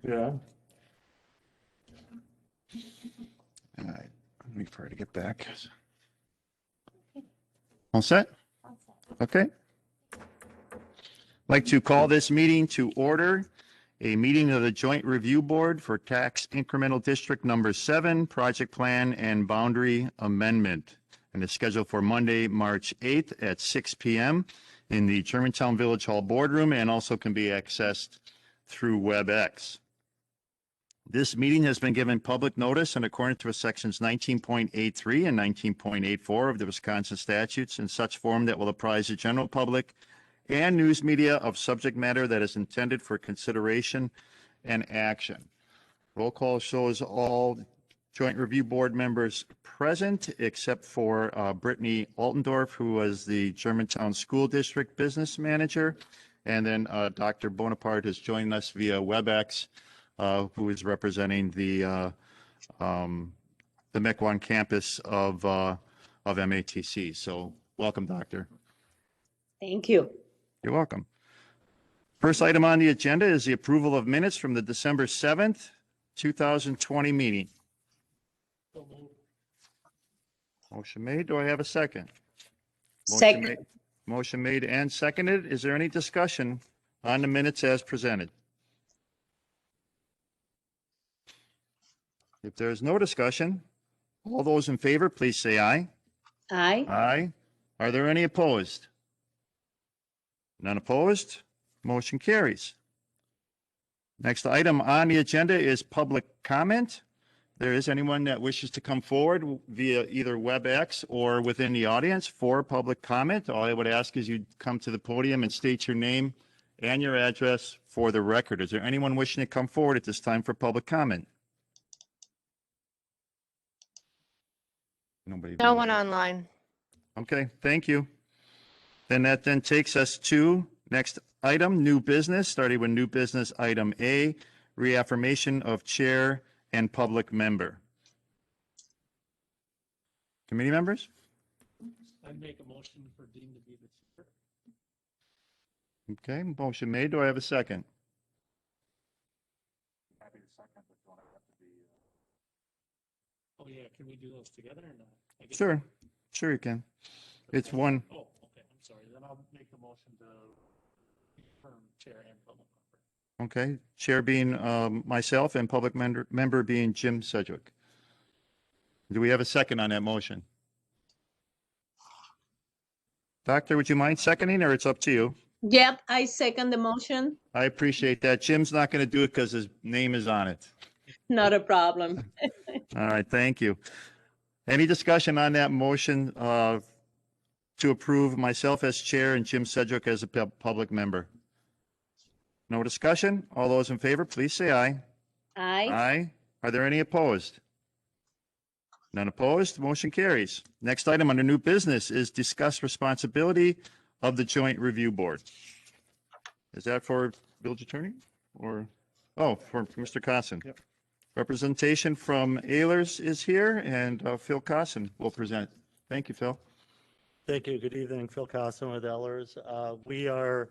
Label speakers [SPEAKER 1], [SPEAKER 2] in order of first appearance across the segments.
[SPEAKER 1] Yeah.
[SPEAKER 2] All right, let me try to get back. All set? Okay. I'd like to call this meeting to order, a meeting of the Joint Review Board for Tax Incremental District Number 7, Project Plan and Boundary Amendment. And it's scheduled for Monday, March 8th at 6 p.m. in the Germantown Village Hall Boardroom, and also can be accessed through WebEx. This meeting has been given public notice in accordance with sections 19.83 and 19.84 of the Wisconsin statutes in such form that will apprise the general public and news media of subject matter that is intended for consideration and action. Roll call shows all Joint Review Board members present, except for Brittany Altendorf, who was the Germantown School District Business Manager. And then Dr. Bonaparte is joining us via WebEx, who is representing the Mequon campus of MATC. So welcome, Doctor.
[SPEAKER 3] Thank you.
[SPEAKER 2] You're welcome. First item on the agenda is the approval of minutes from the December 7th, 2020 meeting. Motion made. Do I have a second?
[SPEAKER 3] Second.
[SPEAKER 2] Motion made and seconded. Is there any discussion on the minutes as presented? If there is no discussion, all those in favor, please say aye.
[SPEAKER 3] Aye.
[SPEAKER 2] Aye. Are there any opposed? None opposed. Motion carries. Next item on the agenda is public comment. There is anyone that wishes to come forward via either WebEx or within the audience for public comment. All I would ask is you come to the podium and state your name and your address for the record. Is there anyone wishing to come forward at this time for public comment? Nobody.
[SPEAKER 4] No one online.
[SPEAKER 2] Okay, thank you. Then that takes us to next item, new business, starting with new business item A, reaffirmation of chair and public member. Committee members?
[SPEAKER 1] I'd make a motion for Dean to be the chair.
[SPEAKER 2] Okay, motion made. Do I have a second?
[SPEAKER 1] Happy to second, but don't have to be. Oh, yeah, can we do those together or not? I guess-
[SPEAKER 2] Sure, sure you can. It's one.
[SPEAKER 1] Oh, okay, I'm sorry, then I'll make the motion to confirm chair and public member.
[SPEAKER 2] Okay, chair being myself and public member being Jim Sedgwick. Do we have a second on that motion? Doctor, would you mind seconding, or it's up to you?
[SPEAKER 3] Yep, I second the motion.
[SPEAKER 2] I appreciate that. Jim's not going to do it because his name is on it.
[SPEAKER 3] Not a problem.
[SPEAKER 2] All right, thank you. Any discussion on that motion to approve myself as chair and Jim Sedgwick as a public member? No discussion? All those in favor, please say aye.
[SPEAKER 3] Aye.
[SPEAKER 2] Aye. Are there any opposed? None opposed. Motion carries. Next item under new business is discuss responsibility of the Joint Review Board. Is that for village attorney or, oh, for Mr. Cosson?
[SPEAKER 1] Yep.
[SPEAKER 2] Representation from Ehlers is here, and Phil Cosson will present. Thank you, Phil.
[SPEAKER 5] Thank you. Good evening. Phil Cosson with Ehlers. We are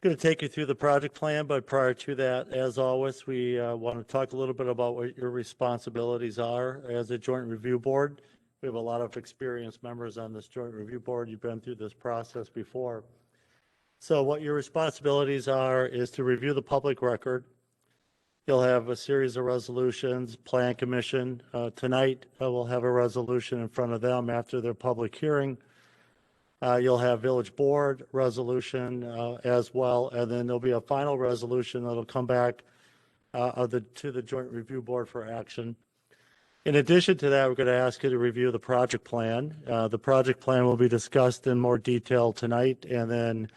[SPEAKER 5] going to take you through the project plan, but prior to that, as always, we want to talk a little bit about what your responsibilities are as a joint review board. We have a lot of experienced members on this joint review board. You've been through this process before. So what your responsibilities are is to review the public record. You'll have a series of resolutions, plan commission. Tonight, we'll have a resolution in front of them after their public hearing. You'll have village board resolution as well, and then there'll be a final resolution that'll come back to the joint review board for action. In addition to that, we're going to ask you to review the project plan. The project plan will be discussed in more detail tonight, and then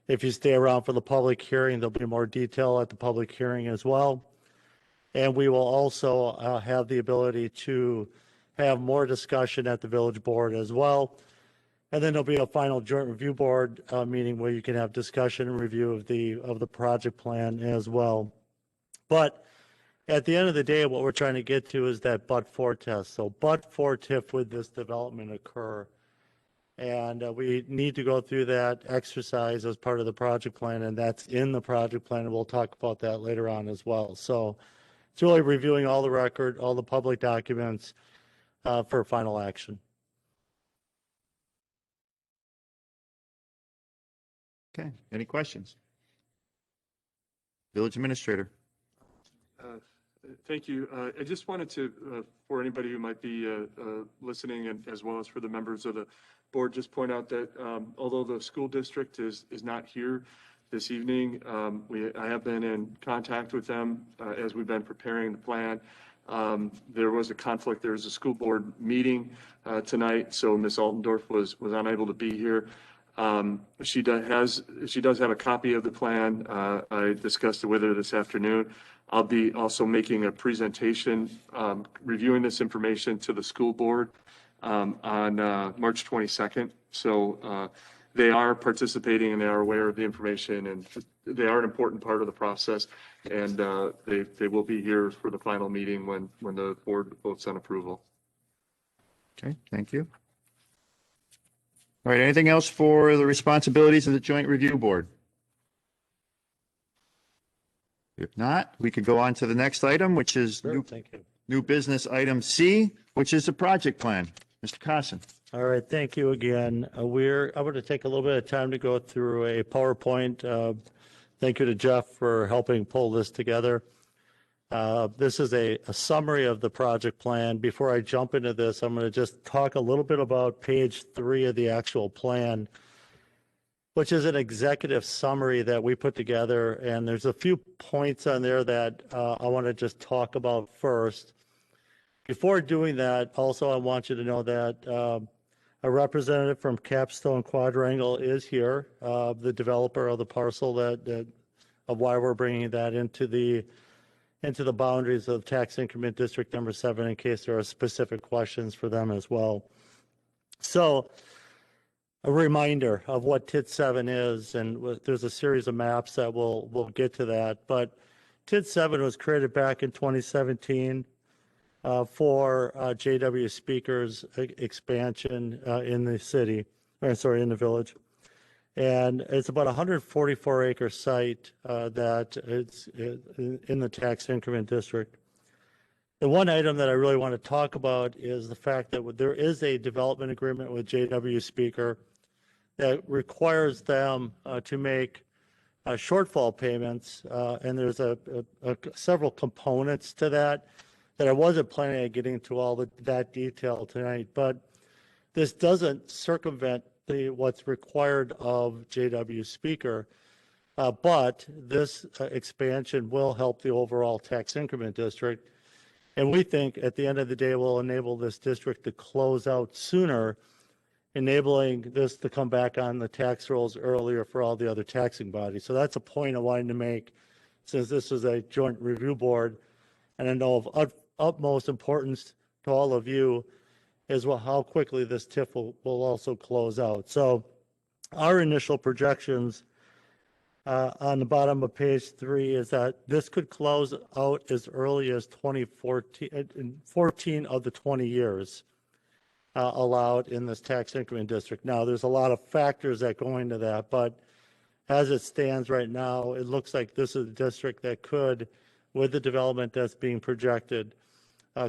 [SPEAKER 5] if you stay around for the public hearing, there'll be more detail at the public hearing as well. And we will also have the ability to have more discussion at the village board as well. And then there'll be a final joint review board meeting where you can have discussion and review of the project plan as well. But at the end of the day, what we're trying to get to is that but-for test. So but-for TIF would this development occur, And we need to go through that exercise as part of the project plan, and that's in the project plan, and we'll talk about that later on as well. So it's really reviewing all the record, all the public documents for final action.
[SPEAKER 2] Okay, any questions? Village Administrator.
[SPEAKER 4] Thank you. I just wanted to, for anybody who might be listening, and as well as for the members of the board, just point out that although the school district is not here this evening, I have been in contact with them as we've been preparing the plan. There was a conflict. There was a school board meeting tonight, so Ms. Altendorf was unable to be here. She does have a copy of the plan. I discussed it with her this afternoon. I'll be also making a presentation, reviewing this information to the school board on March 22nd. So they are participating and they are aware of the information, and they are an important part of the process. And they will be here for the final meeting when the board votes on approval.
[SPEAKER 2] Okay, thank you. All right, anything else for the responsibilities of the Joint Review Board? If not, we could go on to the next item, which is
[SPEAKER 5] Sure, thank you.
[SPEAKER 2] new business item C, which is the project plan. Mr. Cossin.
[SPEAKER 5] All right, thank you again. I'm going to take a little bit of time to go through a PowerPoint. Thank you to Jeff for helping pull this together. This is a summary of the project plan. Before I jump into this, I'm going to just talk a little bit about page 3 of the actual plan, which is an executive summary that we put together. And there's a few points on there that I want to just talk about first. Before doing that, also, I want you to know that a representative from Capstone Quadrangle is here, the developer of the parcel of why we're bringing that into the boundaries of tax increment district number 7, in case there are specific questions for them as well. So a reminder of what TID 7 is, and there's a series of maps that we'll get to that. But TID 7 was created back in 2017 for JW Speaker's expansion in the city, in the village. And it's about a 144-acre site that it's in the tax increment district. The one item that I really want to talk about is the fact that there is a development agreement with JW Speaker that requires them to make shortfall payments, and there's several components to that I wasn't planning on getting into all that detail tonight, but this doesn't circumvent what's required of JW Speaker, but this expansion will help the overall tax increment district. And we think at the end of the day will enable this district to close out sooner, enabling this to come back on the tax rolls earlier for all the other taxing bodies. So that's a point I wanted to make, since this is a joint review board, and I know of utmost importance to all of you is how quickly this TIF will also close out. So our initial projections on the bottom of page 3 is that this could close out as early as 14 of the 20 years allowed in this tax increment district. Now, there's a lot of factors that go into that, but as it stands right now, it looks like this is a district that could, with the development that's being projected,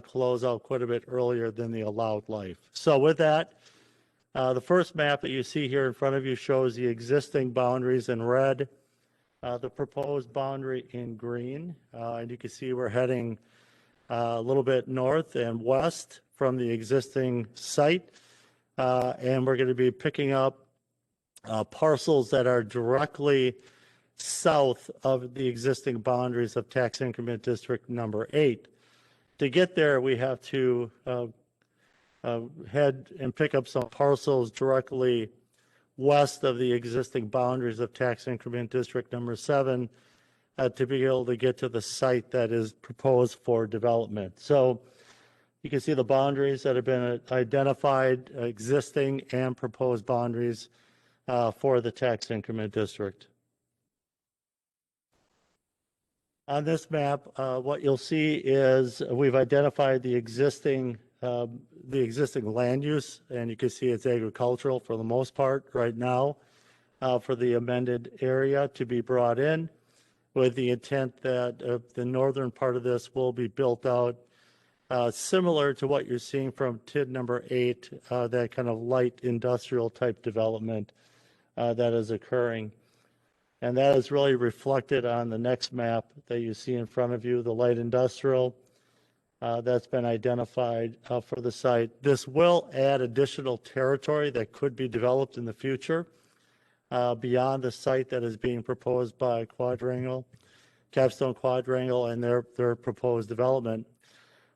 [SPEAKER 5] close out quite a bit earlier than the allowed life. So with that, the first map that you see here in front of you shows the existing boundaries in red, the proposed boundary in green, and you can see we're heading a little bit north and west from the existing site, and we're going to be picking up parcels that are directly south of the existing boundaries of tax increment district number 8. To get there, we have to head and pick up some parcels directly west of the existing boundaries of tax increment district number 7 to be able to get to the site that is proposed for development. So you can see the boundaries that have been identified, existing and proposed boundaries for the tax increment district. On this map, what you'll see is we've identified the existing the existing land use, and you can see it's agricultural for the most part right now, for the amended area to be brought in, with the intent that the northern part of this will be built out similar to what you're seeing from TID number 8, that kind of light industrial type development that is occurring. And that is really reflected on the next map that you see in front of you, the light industrial that's been identified for the site. This will add additional territory that could be developed in the future beyond the site that is being proposed by Quadrangle, Capstone Quadrangle, and their proposed development.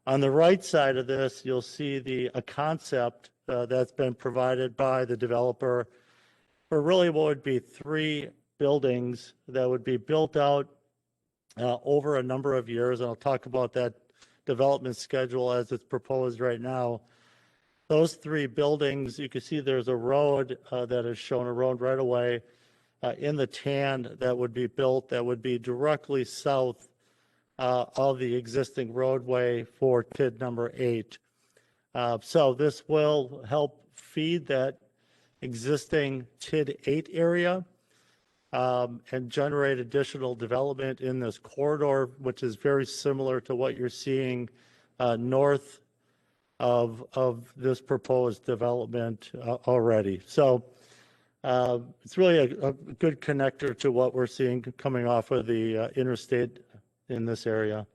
[SPEAKER 5] On the right side of this, you'll see a concept that's been provided by the developer for really what would be 3 buildings that would be built out over a number of years. And I'll talk about that development schedule as it's proposed right now. Those 3 buildings, you can see there's a road that is shown, a road right away in the tan that would be built that would be directly south of the existing roadway for TID number 8. So this will help feed that existing TID 8 area and generate additional development in this corridor, which is very similar to what you're seeing north of this proposed development already. So it's really a good connector to what we're seeing coming off of the interstate in this area.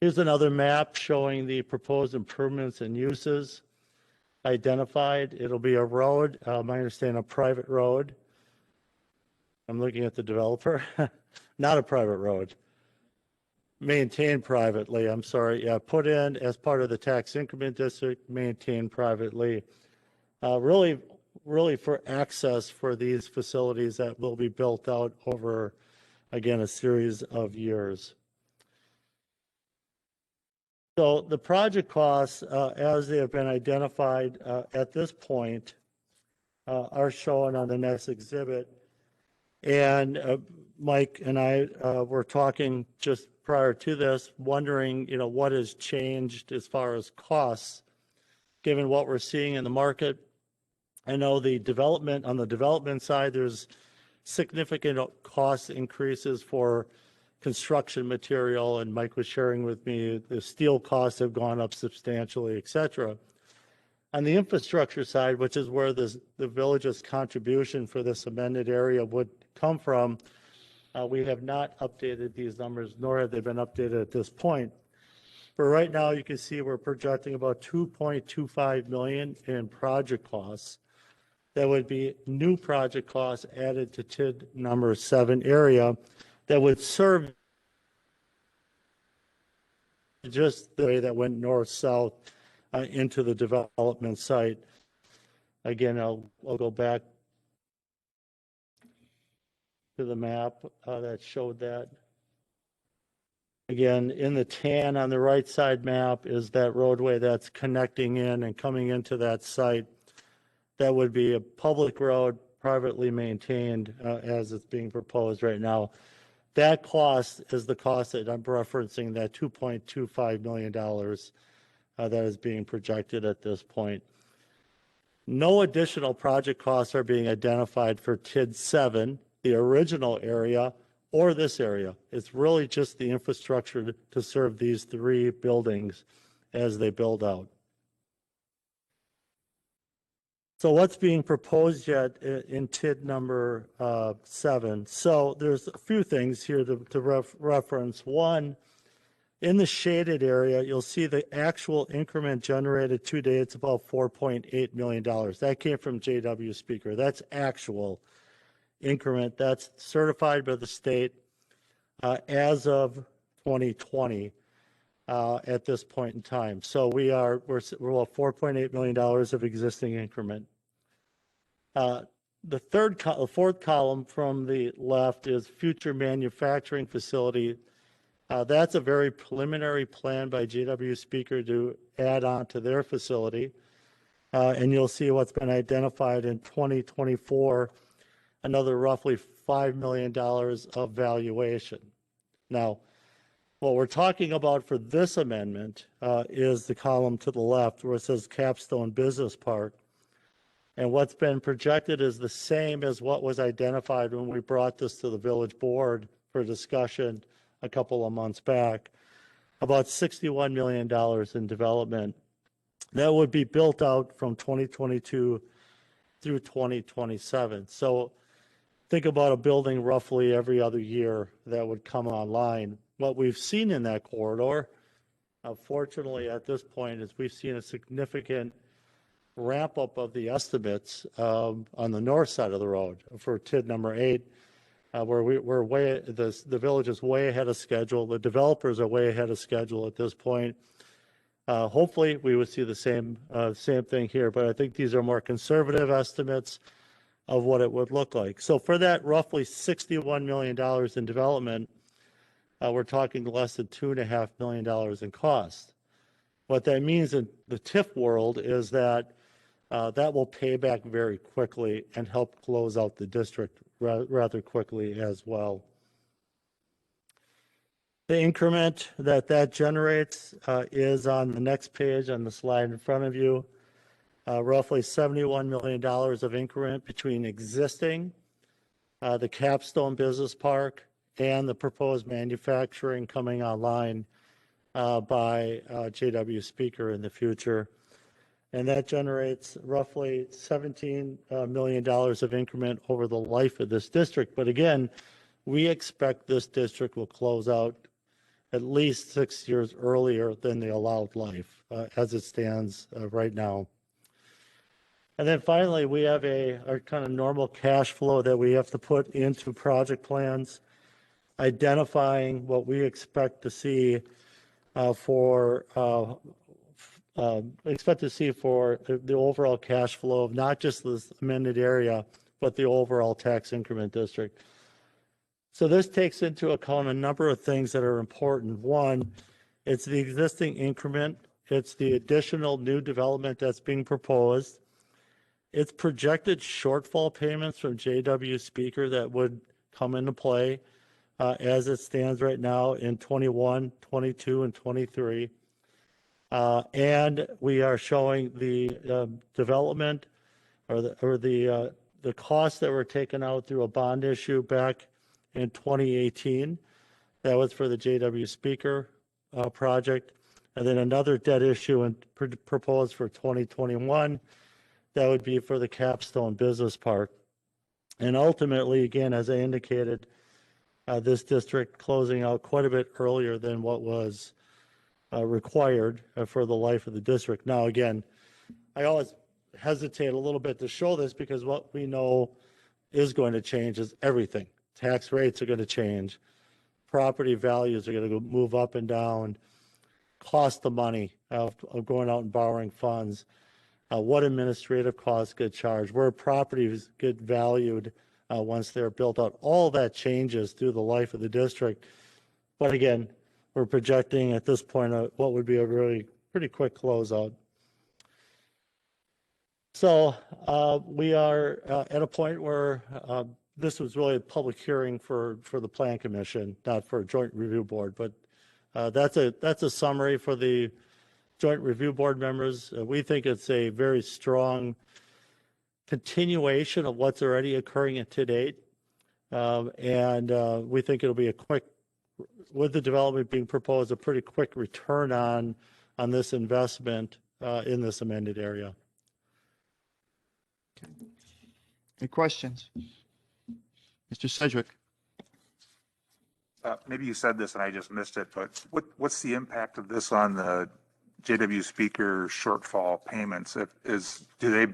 [SPEAKER 5] Here's another map showing the proposed improvements and uses identified. It'll be a road, I understand a private road. I'm looking at the developer, not a private road. Maintained privately, I'm sorry, yeah, put in as part of the tax increment district, maintained privately. Really for access for these facilities that will be built out over, again, a series of years. So the project costs, as they have been identified at this point, are shown on the next exhibit. And Mike and I were talking just prior to this, wondering, what has changed as far as costs, given what we're seeing in the market. I know on the development side, there's significant cost increases for construction material, and Mike was sharing with me the steel costs have gone up substantially, et cetera. On the infrastructure side, which is where the village's contribution for this amended area would come from, we have not updated these numbers, nor have they been updated at this point. But right now, you can see we're projecting about $2.25 million in project costs. That would be new project costs added to TID number 7 area that would serve just the way that went north-south into the development site. Again, I'll go back to the map that showed that. Again, in the tan on the right side map is that roadway that's connecting in and coming into that site. That would be a public road, privately maintained as it's being proposed right now. That cost is the cost that I'm referencing, that $2.25 million that is being projected at this point. No additional project costs are being identified for TID 7, the original area, or this area. It's really just the infrastructure to serve these 3 buildings as they build out. So what's being proposed yet in TID number 7? So there's a few things here to reference. One, in the shaded area, you'll see the actual increment generated to date. It's about $4.8 million. That came from JW Speaker. That's actual increment. That's certified by the state as of 2020 at this point in time. So we're about $4.8 million of existing increment. The fourth column from the left is future manufacturing facility. That's a very preliminary plan by JW Speaker to add on to their facility. And you'll see what's been identified in 2024, another roughly $5 million of valuation. Now, What we're talking about for this amendment is the column to the left where it says Capstone Business Park. And what's been projected is the same as what was identified when we brought this to the village board for discussion a couple of months back, about $61 million in development. That would be built out from 2022 through 2027. So think about a building roughly every other year that would come online. What we've seen in that corridor, fortunately at this point, is we've seen a significant ramp up of the estimates on the north side of the road for TID number 8, where we're way, the village is way ahead of schedule. The developers are way ahead of schedule at this point. Hopefully we would see the same thing here, but I think these are more conservative estimates of what it would look like. So for that roughly $61 million in development, we're talking less than $2.5 million in cost. What that means in the TIF world is that that will pay back very quickly and help close out the district rather quickly as well. The increment that generates is on the next page on the slide in front of you. Roughly $71 million of increment between existing, the Capstone Business Park, and the proposed manufacturing coming online by JW Speaker in the future. And that generates roughly $17 million of increment over the life of this district. But again, we expect this district will close out at least 6 years earlier than the allowed life as it stands right now. And then finally, we have our kind of normal cash flow that we have to put into project plans, identifying what we expect to see for the overall cash flow of not just this amended area, but the overall tax increment district. So this takes into account a number of things that are important. One, it's the existing increment. It's the additional new development that's being proposed. It's projected shortfall payments from JW Speaker that would come into play as it stands right now in 21, 22, and 23. And we are showing the development or the costs that were taken out through a bond issue back in 2018. That was for the JW Speaker project. And then another debt issue proposed for 2021. That would be for the Capstone Business Park. And ultimately, again, as I indicated, this district closing out quite a bit earlier than what was required for the life of the district. Now, again, I always hesitate a little bit to show this because what we know is going to change is everything. Tax rates are going to change. Property values are going to move up and down. Cost of money of going out and borrowing funds. What administrative costs get charged. Where properties get valued once they're built out. All that changes through the life of the district. But again, we're projecting at this point what would be a really pretty quick closeout. So we are at a point where this was really a public hearing for the Plan Commission, not for a Joint Review Board. But that's a summary for the Joint Review Board members. We think it's a very strong continuation of what's already occurring to date. And we think it'll be a quick, with the development being proposed, a pretty quick return on this investment in this amended area.
[SPEAKER 2] Any questions? Mr. Sedgwick.
[SPEAKER 6] Maybe you said this and I just missed it, but what's the impact of this on the JW Speaker shortfall payments? Do they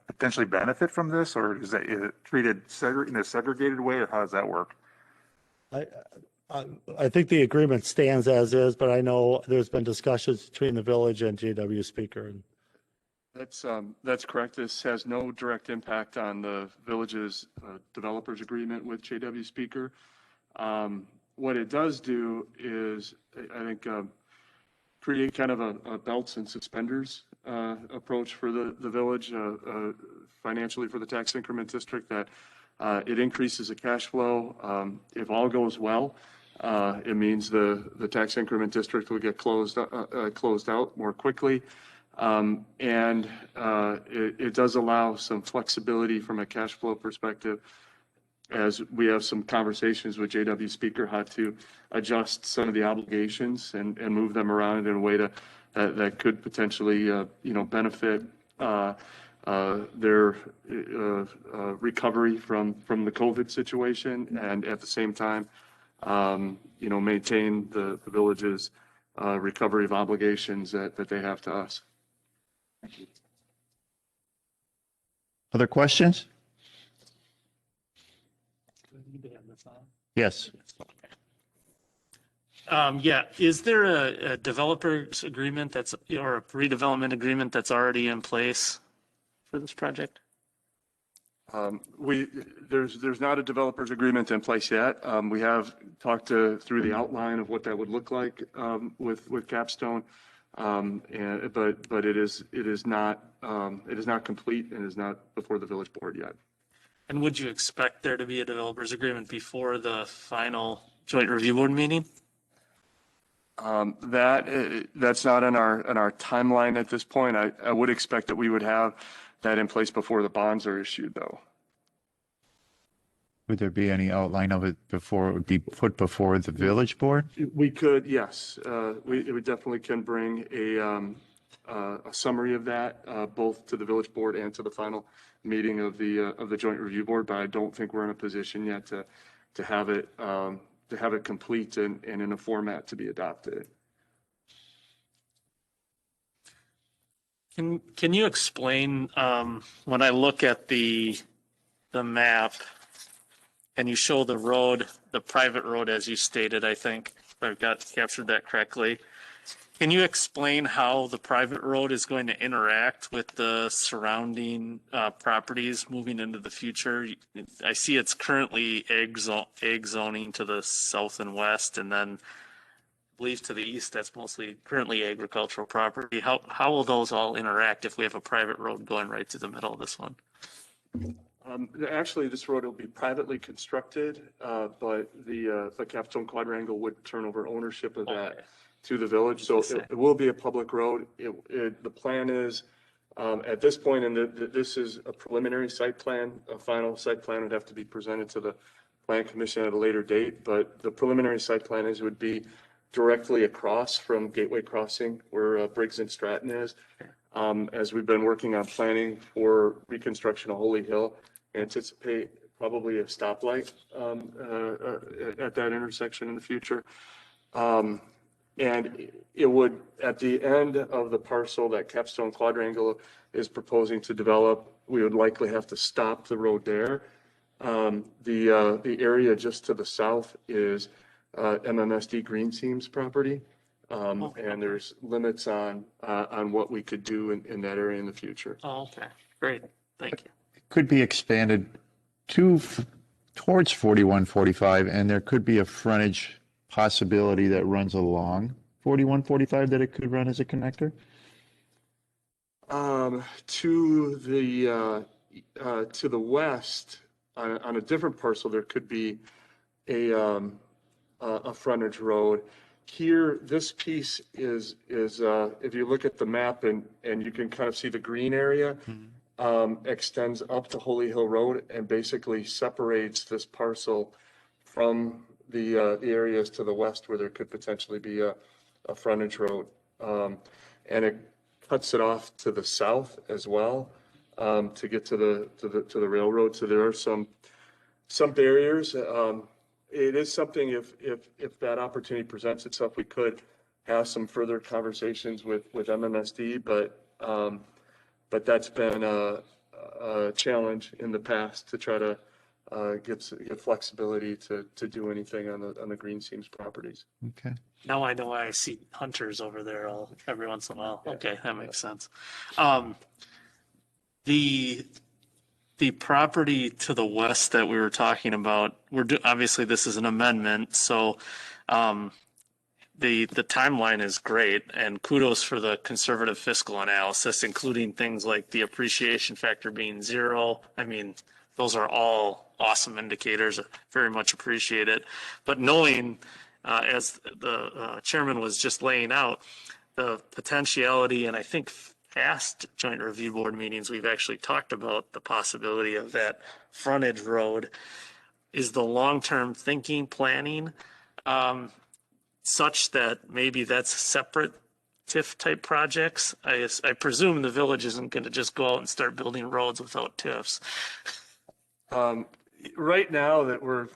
[SPEAKER 6] potentially benefit from this, or is it treated in a segregated way, or how does that work?
[SPEAKER 5] I think the agreement stands as is, but I know there's been discussions between the village and JW Speaker.
[SPEAKER 4] That's correct. This has no direct impact on the village's developers agreement with JW Speaker. What it does do is, I think, create kind of a belts and suspenders approach for the village financially for the tax increment district, that it increases the cash flow. If all goes well, It means the tax increment district will get closed out more quickly. It does allow some flexibility from a cash flow perspective, as we have some conversations with JW Speaker how to adjust some of the obligations and move them around in a way that could potentially, benefit their recovery from the COVID situation, and at the same time, maintain the village's recovery of obligations that they have to us.
[SPEAKER 2] Other questions? Yes.
[SPEAKER 1] Yeah, is there a developer's agreement or a redevelopment agreement that's already in place for this project?
[SPEAKER 4] There's not a developer's agreement in place yet. We have talked through the outline of what that would look like with Capstone. But it is not complete and is not before the village board yet.
[SPEAKER 1] And would you expect there to be a developer's agreement before the final joint review board meeting?
[SPEAKER 4] That's not in our timeline at this point. I would expect that we would have that in place before the bonds are issued, though.
[SPEAKER 2] Would there be any outline of it before it would be put before the village board?
[SPEAKER 4] We could, yes. We definitely can bring a summary of that, both to the village board and to the final meeting of the joint review board, but I don't think we're in a position yet to have it complete and in a format to be adopted.
[SPEAKER 1] Can you explain, when I look at the map and you show the road, the private road, as you stated, I think, if I've captured that correctly. Can you explain how the private road is going to interact with the surrounding properties moving into the future? I see it's currently ag zoning to the south and west, and then I believe to the east, that's mostly currently agricultural property. How will those all interact if we have a private road going right through the middle of this one?
[SPEAKER 4] Actually, this road will be privately constructed, but the Capstone Quadrangle would turn over ownership of that to the village. So it will be a public road. The plan is, at this point, and this is a preliminary site plan. A final site plan would have to be presented to the Plan Commission at a later date, but the preliminary site plan is would be directly across from Gateway Crossing, where Briggs and Stratton is. As we've been working on planning for reconstruction of Holy Hill, anticipate probably a stoplight at that intersection in the future. And it would, at the end of the parcel that Capstone Quadrangle is proposing to develop, we would likely have to stop the road there. The area just to the south is MMSD Green Seams property. And there's limits on what we could do in that area in the future.
[SPEAKER 1] Oh, okay, great, thank you.
[SPEAKER 2] Could be expanded towards 4145, and there could be a frontage possibility that runs along 4145 that it could run as a connector?
[SPEAKER 4] To the west, on a different parcel, there could be a frontage road. Here, this piece is if you look at the map and you can kind of see the green area, extends up to Holy Hill Road and basically separates this parcel from the areas to the west where there could potentially be a frontage road. And it cuts it off to the south as well, to get to the railroad. So there are some barriers. It is something, if that opportunity presents itself, we could have some further conversations with MMSD, but that's been a challenge in the past to try to get flexibility to do anything on the Green Seams properties.
[SPEAKER 2] Okay.
[SPEAKER 1] Now I know why I see hunters over there every once in a while. Okay, that makes sense. The property to the west that we were talking about, obviously this is an amendment, so the timeline is great, and kudos for the conservative fiscal analysis, including things like the appreciation factor being 0. I mean, those are all awesome indicators. Very much appreciate it. But knowing as the chairman was just laying out, the potentiality, and I think past joint review board meetings, we've actually talked about the possibility of that frontage road. Is the long-term thinking, planning, such that maybe that's separate TIF type projects? I presume the village isn't going to just go out and start building roads without TIFs.
[SPEAKER 4] Right now that we're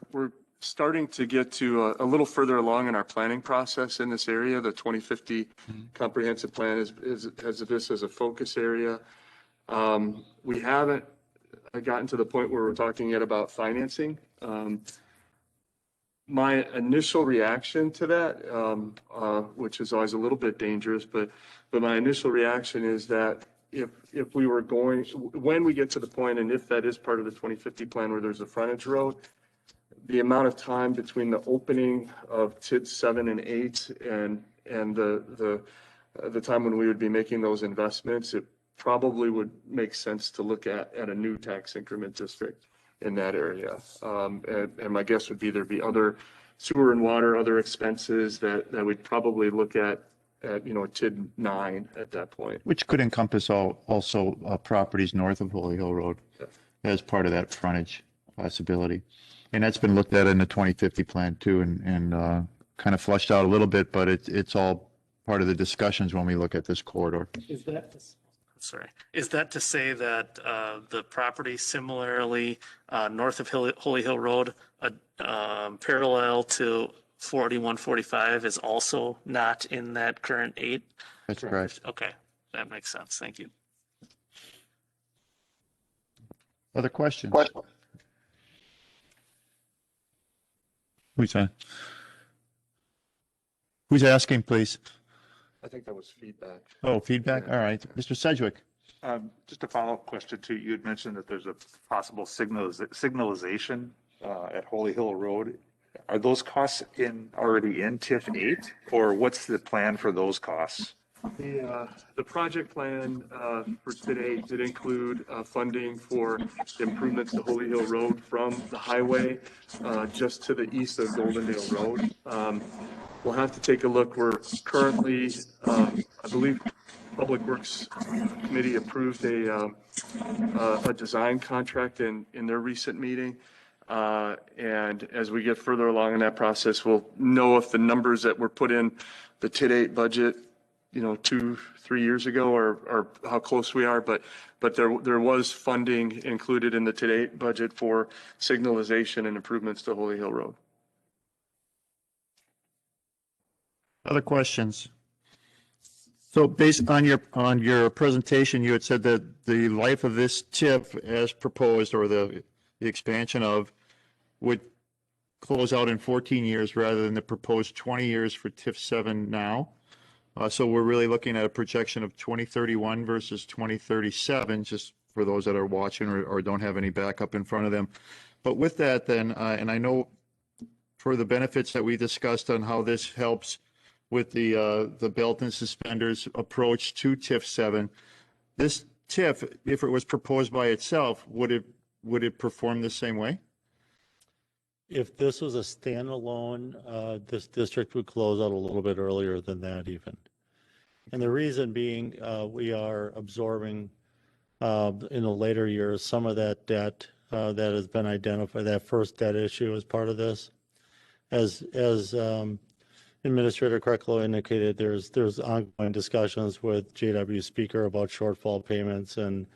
[SPEAKER 4] starting to get to a little further along in our planning process in this area. The 2050 comprehensive plan has this as a focus area. We haven't gotten to the point where we're talking yet about financing. My initial reaction to that, which is always a little bit dangerous, but my initial reaction is that if we were going, when we get to the point, and if that is part of the 2050 plan where there's a frontage road, the amount of time between the opening of TID 7 and 8 and the time when we would be making those investments, it probably would make sense to look at a new tax increment district in that area. And my guess would be there'd be other sewer and water, other expenses that we'd probably look at a TID 9 at that point.
[SPEAKER 2] Which could encompass also properties north of Holy Hill Road as part of that frontage possibility. And that's been looked at in the 2050 plan too, and kind of flushed out a little bit, but it's all part of the discussions when we look at this corridor.
[SPEAKER 1] Is that to say that the property similarly north of Holy Hill Road, parallel to 4145, is also not in that current 8?
[SPEAKER 2] That's correct.
[SPEAKER 1] Okay, that makes sense. Thank you.
[SPEAKER 2] Other questions? Who's asking, please?
[SPEAKER 4] I think that was feedback.
[SPEAKER 2] Oh, feedback? All right. Mr. Sedgwick.
[SPEAKER 6] Just a follow-up question too. You had mentioned that there's a possible signalization at Holy Hill Road. Are those costs already in TIF 8, or what's the plan for those costs?
[SPEAKER 4] The project plan for today did include funding for improvements to Holy Hill Road from the highway just to the east of Goldendale Road. We'll have to take a look. We're currently, I believe, Public Works Committee approved a design contract in their recent meeting. And as we get further along in that process, we'll know if the numbers that were put in the TID 8 budget 2-3 years ago, or how close we are, but there was funding included in the TID 8 budget for signalization and improvements to Holy Hill Road.
[SPEAKER 2] Other questions? So based on your presentation, you had said that the life of this TIF as proposed, or the expansion of, would close out in 14 years rather than the proposed 20 years for TIF 7 now. So we're really looking at a projection of 2031 versus 2037, just for those that are watching or don't have any backup in front of them. But with that then, and I know for the benefits that we discussed on how this helps with the belt and suspenders approach to TIF 7, this TIF, if it was proposed by itself, would it perform the same way?
[SPEAKER 5] If this was a standalone, this district would close out a little bit earlier than that even. And the reason being, we are absorbing in the later years some of that debt that has been identified, that first debt issue as part of this. As Administrator Krecklo indicated, there's ongoing discussions with JW Speaker about shortfall payments and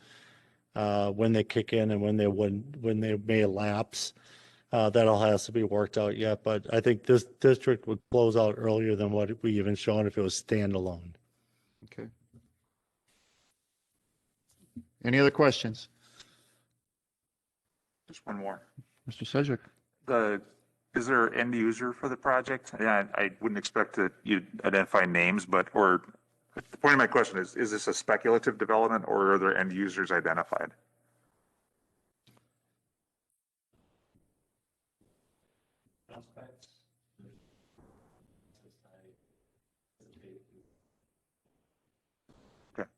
[SPEAKER 5] when they kick in and when they may lapse. That all has to be worked out yet, but I think this district would close out earlier than what we even shown if it was standalone.
[SPEAKER 2] Okay. Any other questions?
[SPEAKER 6] Just one more.
[SPEAKER 2] Mr. Sedgwick.
[SPEAKER 6] Is there an end user for the project? Yeah, I wouldn't expect that you'd identify names, the point of my question is this a speculative development, or are there end users identified? Okay.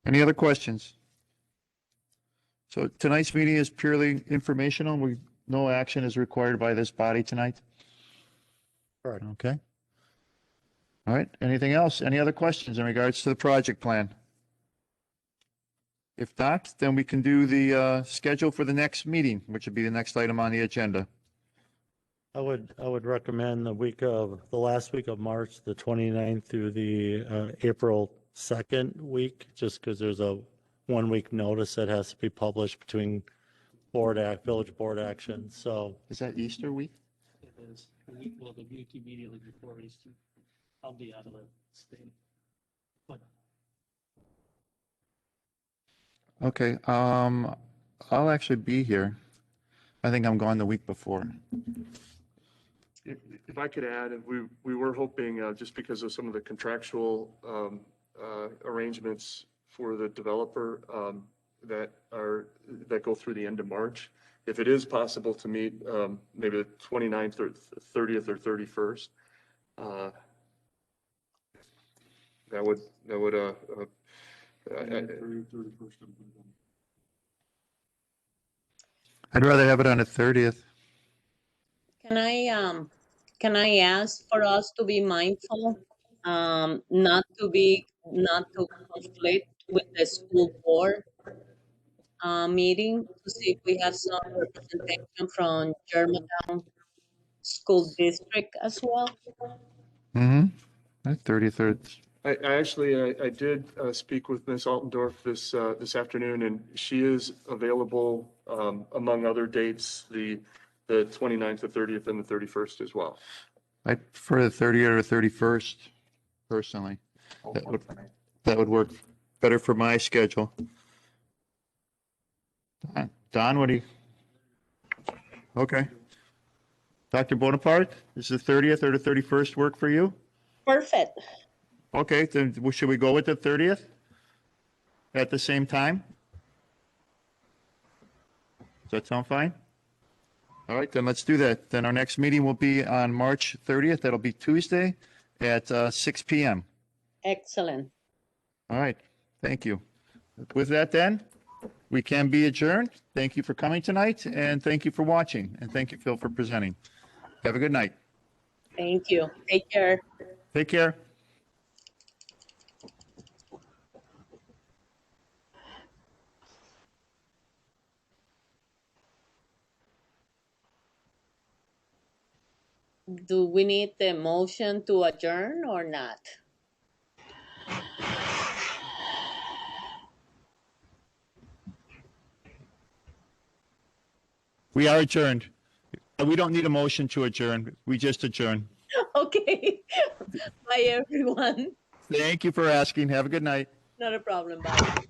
[SPEAKER 2] Any other questions? So tonight's meeting is purely informational. No action is required by this body tonight.
[SPEAKER 5] Correct.
[SPEAKER 2] Okay. All right. Anything else? Any other questions in regards to the project plan? If not, then we can do the schedule for the next meeting, which would be the next item on the agenda.
[SPEAKER 5] I would recommend the last week of March, the 29th through the April 2nd week, just because there's a 1 week notice that has to be published between village board action. So
[SPEAKER 2] Is that Easter week?
[SPEAKER 1] It is. Well, the week immediately before Easter. I'll be out of the state. But
[SPEAKER 2] Okay. I'll actually be here. I think I'm gone the week before.
[SPEAKER 4] If I could add, we were hoping, just because of some of the contractual arrangements for the developer that go through the end of March, if it is possible to meet maybe the 29th or 30th or 31st, that would,
[SPEAKER 2] I'd rather have it on the 30th.
[SPEAKER 3] Can I ask for us to be mindful, not to conflict with the school board meeting, to see if we have some representation from Germantown School District as well?
[SPEAKER 2] Mm-hmm. 33rd.
[SPEAKER 4] I actually, I did speak with Ms. Altendorf this afternoon, and she is available, among other dates, the 29th, the 30th, and the 31st as well.
[SPEAKER 2] I prefer the 30th or 31st, personally. That would work better for my schedule. Don, what do you? Okay. Dr. Bonaparte, is the 30th or the 31st work for you?
[SPEAKER 3] Perfect.
[SPEAKER 2] Okay, then should we go with the 30th at the same time? Does that sound fine? All right, then let's do that. Then our next meeting will be on March 30th. That'll be Tuesday at 6 p.m.
[SPEAKER 3] Excellent.
[SPEAKER 2] All right, thank you. With that then, we can be adjourned. Thank you for coming tonight, and thank you for watching, and thank you, Phil, for presenting. Have a good night.
[SPEAKER 3] Thank you. Take care.
[SPEAKER 2] Take care.
[SPEAKER 3] Do we need the motion to adjourn or not?
[SPEAKER 2] We are adjourned. We don't need a motion to adjourn. We just adjourn.
[SPEAKER 3] Okay. Bye, everyone.
[SPEAKER 2] Thank you for asking. Have a good night.
[SPEAKER 3] Not a problem. Bye.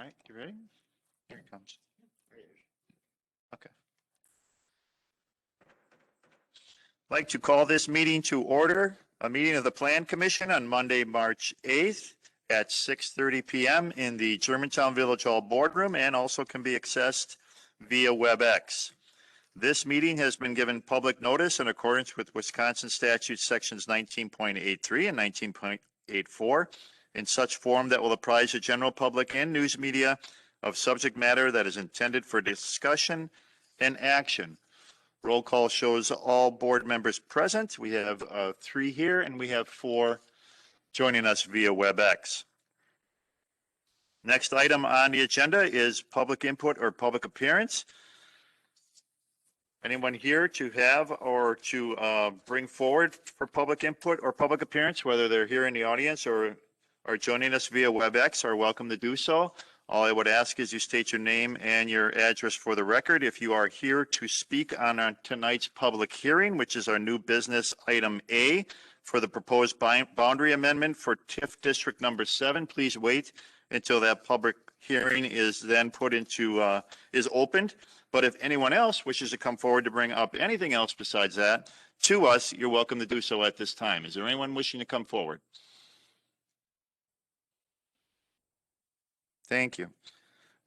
[SPEAKER 2] right, you ready? Here it comes. Okay. I'd like to call this meeting to order, a meeting of the Plan Commission on Monday, March 8th at 6:30 PM in the Germantown Village Hall Boardroom and also can be accessed via WebEx. This meeting has been given public notice in accordance with Wisconsin statute sections 19.83 and 19.84 in such form that will apprise the general public and news media of subject matter that is intended for discussion and action. Roll call shows all board members present. We have 3 here and we have 4 joining us via WebEx. Next item on the agenda is public input or public appearance. Anyone here to have or to bring forward for public input or public appearance, whether they're here in the audience or are joining us via WebEx, are welcome to do so. All I would ask is you state your name and your address for the record. If you are here to speak on tonight's public hearing, which is our new business item A for the proposed boundary amendment for TIF District Number 7, please wait until that public hearing is then put into, is opened. But if anyone else wishes to come forward to bring up anything else besides that to us, you're welcome to do so at this time. Is there anyone wishing to come forward? Thank you.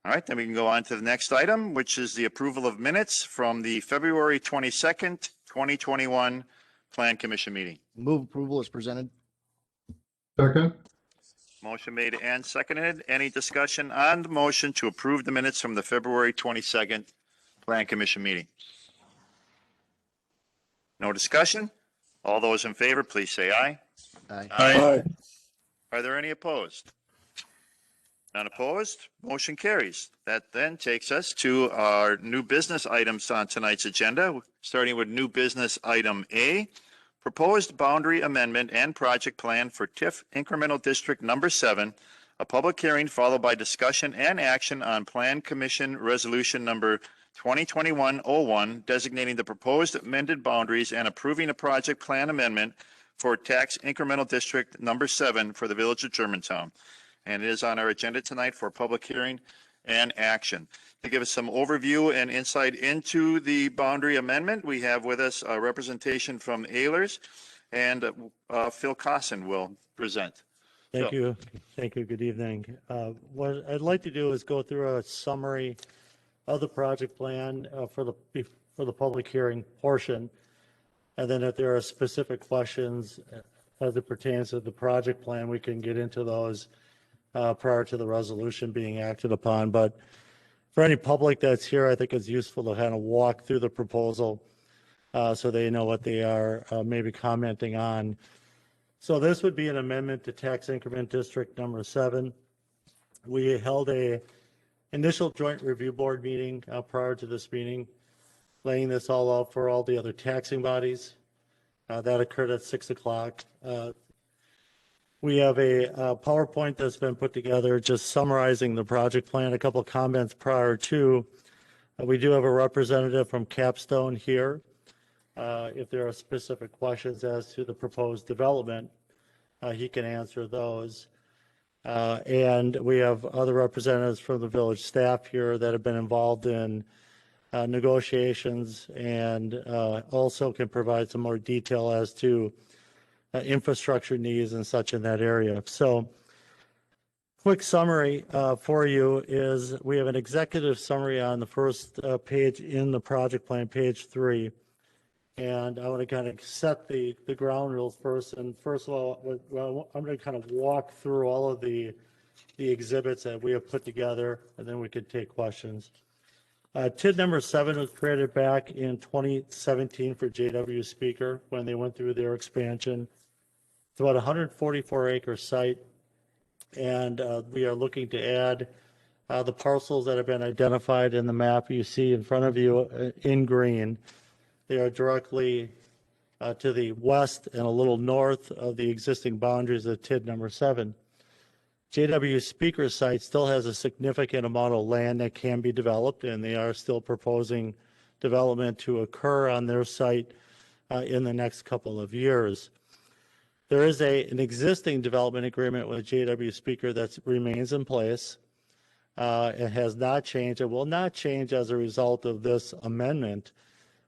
[SPEAKER 2] All right, then we can go on to the next item, which is the approval of minutes from the February 22nd, 2021 Plan Commission meeting.
[SPEAKER 7] Move approval is presented.
[SPEAKER 8] Second.
[SPEAKER 2] Motion made and seconded. Any discussion on the motion to approve the minutes from the February 22nd Plan Commission meeting? No discussion? All those in favor, please say aye.
[SPEAKER 7] Aye.
[SPEAKER 8] Aye.
[SPEAKER 2] Are there any opposed? None opposed? Motion carries. That then takes us to our new business items on tonight's agenda, starting with new business item A, proposed boundary amendment and project plan for TIF incremental district number 7, a public hearing followed by discussion and action on Plan Commission Resolution number 2021-01, designating the proposed amended boundaries and approving a project plan amendment for tax incremental district number 7 for the Village of Germantown. And it is on our agenda tonight for public hearing and action. To give us some overview and insight into the boundary amendment, we have with us a representation from Ehlers, and Phil Cosson will present.
[SPEAKER 5] Thank you. Thank you. Good evening. What I'd like to do is go through a summary of the project plan for the public hearing portion. And then if there are specific questions as it pertains to the project plan, we can get into those prior to the resolution being acted upon. But for any public that's here, I think it's useful to kind of walk through the proposal so they know what they are maybe commenting on. So this would be an amendment to tax increment district number 7. We held a initial joint review board meeting prior to this meeting, laying this all out for all the other taxing bodies. That occurred at 6 o'clock. We have a PowerPoint that's been put together just summarizing the project plan. A couple of comments prior to. We do have a representative from Capstone here. If there are specific questions as to the proposed development, he can answer those. And we have other representatives from the village staff here that have been involved in negotiations and also can provide some more detail as to infrastructure needs and such in that area. So quick summary for you is we have an executive summary on the first page in the project plan, page 3. And I want to kind of set the ground rules first. And first of all, I'm going to kind of walk through all of the exhibits that we have put together, and then we could take questions. TID number 7 was created back in 2017 for JW Speaker when they went through their expansion. It's about a 144-acre site, and we are looking to add the parcels that have been identified in the map you see in front of you in green. They are directly to the west and a little north of the existing boundaries of TID number 7. JW Speaker site still has a significant amount of land that can be developed, and they are still proposing development to occur on their site in the next couple of years. There is an existing development agreement with JW Speaker that remains in place. It has not changed. It will not change as a result of this amendment.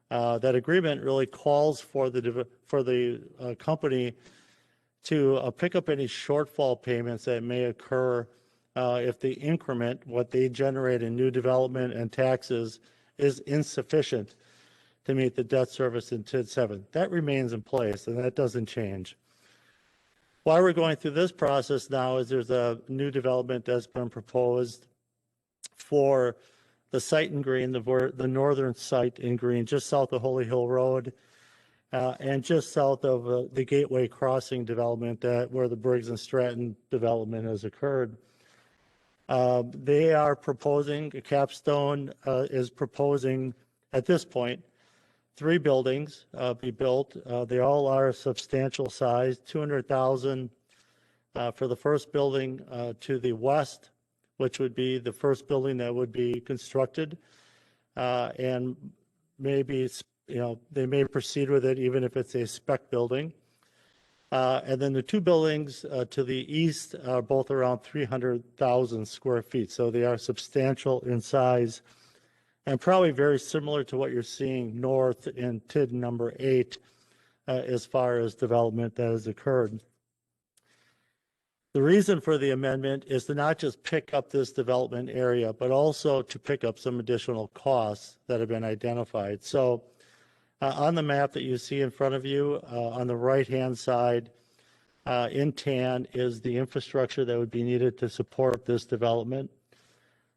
[SPEAKER 5] That agreement really calls for the company to pick up any shortfall payments that may occur if the increment, what they generate in new development and taxes, is insufficient to meet the debt service in TID 7. That remains in place, and that doesn't change. Why we're going through this process now is there's a new development that's been proposed for the site in green, the northern site in green, just south of Holy Hill Road, and just south of the Gateway Crossing development where the Briggs and Stratton development has occurred. They are proposing, Capstone is proposing at this point, 3 buildings be built. They all are substantial size, 200,000 for the first building to the west, which would be the first building that would be constructed, and maybe, they may proceed with it even if it's a spec building. And then the 2 buildings to the east are both around 300,000 square feet. So they are substantial in size and probably very similar to what you're seeing north in TID number 8 as far as development that has occurred. The reason for the amendment is to not just pick up this development area, but also to pick up some additional costs that have been identified. So on the map that you see in front of you, on the right-hand side, in tan is the infrastructure that would be needed to support this development.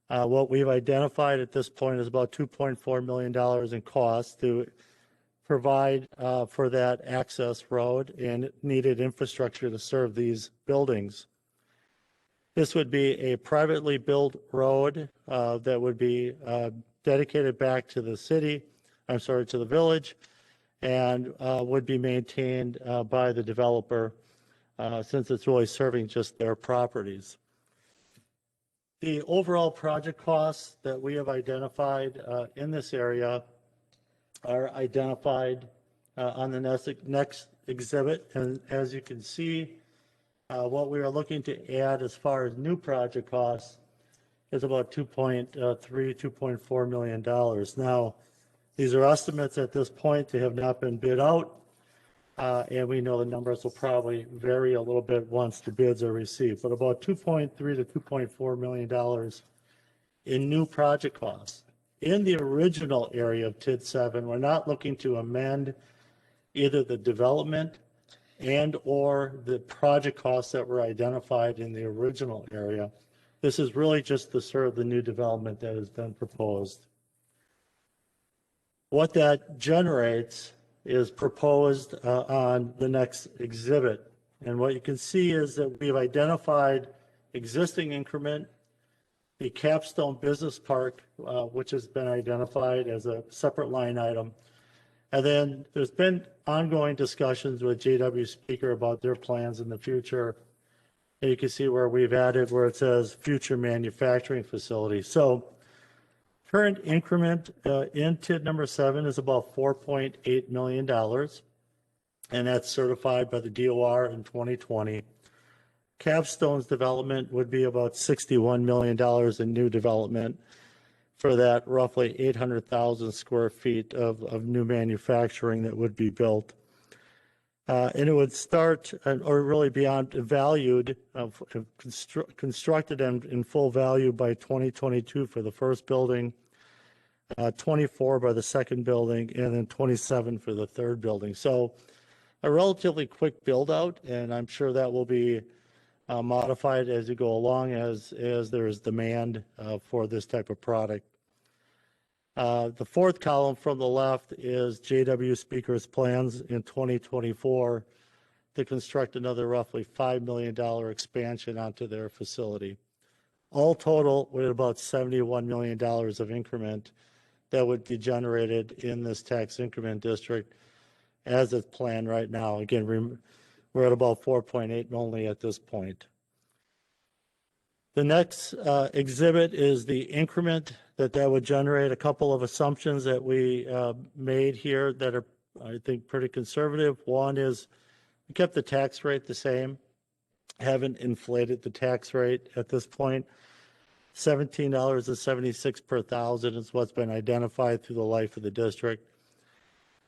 [SPEAKER 5] What we've identified at this point is about $2.4 million in costs to provide for that access road and needed infrastructure to serve these buildings. This would be a privately built road that would be dedicated back to the city, to the village, and would be maintained by the developer since it's really serving just their properties. The overall project costs that we have identified in this area are identified on the next exhibit. And as you can see, what we are looking to add as far as new project costs is about $2.4 million. Now, these are estimates at this point. They have not been bid out. And we know the numbers will probably vary a little bit once the bids are received, but about $2.3 to $2.4 million in new project costs. In the original area of TID 7, we're not looking to amend either the development and or the project costs that were identified in the original area. This is really just to serve the new development that has been proposed. What that generates is proposed on the next exhibit. And what you can see is that we've identified existing increment, the Capstone Business Park, which has been identified as a separate line item. And then there's been ongoing discussions with JW Speaker about their plans in the future. And you can see where we've added where it says future manufacturing facility. So current increment in TID number 7 is about $4.8 million, and that's certified by the DOR in 2020. Capstone's development would be about $61 million in new development for that roughly 800,000 square feet of new manufacturing that would be built. And it would start or really be valued, constructed and in full value by 2022 for the first building, 24 by the second building, and then 27 for the third building. So a relatively quick build out, and I'm sure that will be modified as you go along as there is demand for this type of product. The fourth column from the left is JW Speaker's plans in 2024 to construct another roughly $5 million expansion onto their facility. All total, with about $71 million of increment that would be generated in this tax increment district as it's planned right now. Again, we're at about 4.8 only at this point. The next exhibit is the increment that would generate. A couple of assumptions that we made here that are, I think, pretty conservative. One is we kept the tax rate the same, haven't inflated the tax rate at this point. $17.76 per thousand is what's been identified through the life of the district.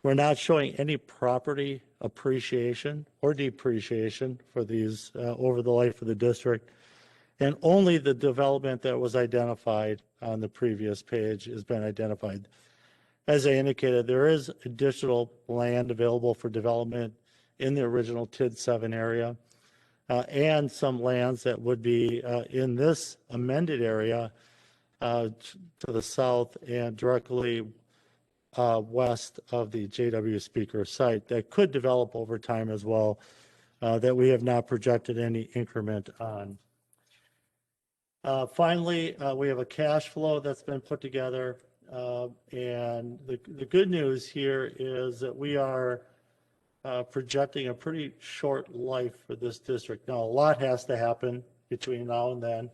[SPEAKER 5] We're not showing any property appreciation or depreciation for these over the life of the district. And only the development that was identified on the previous page has been identified. As I indicated, there is additional land available for development in the original TID 7 area and some lands that would be in this amended area to the south and directly west of the JW Speaker site that could develop over time as well that we have not projected any increment on. Finally, we have a cash flow that's been put together. And the good news here is that we are projecting a pretty short life for this district. Now, a lot has to happen between now and then,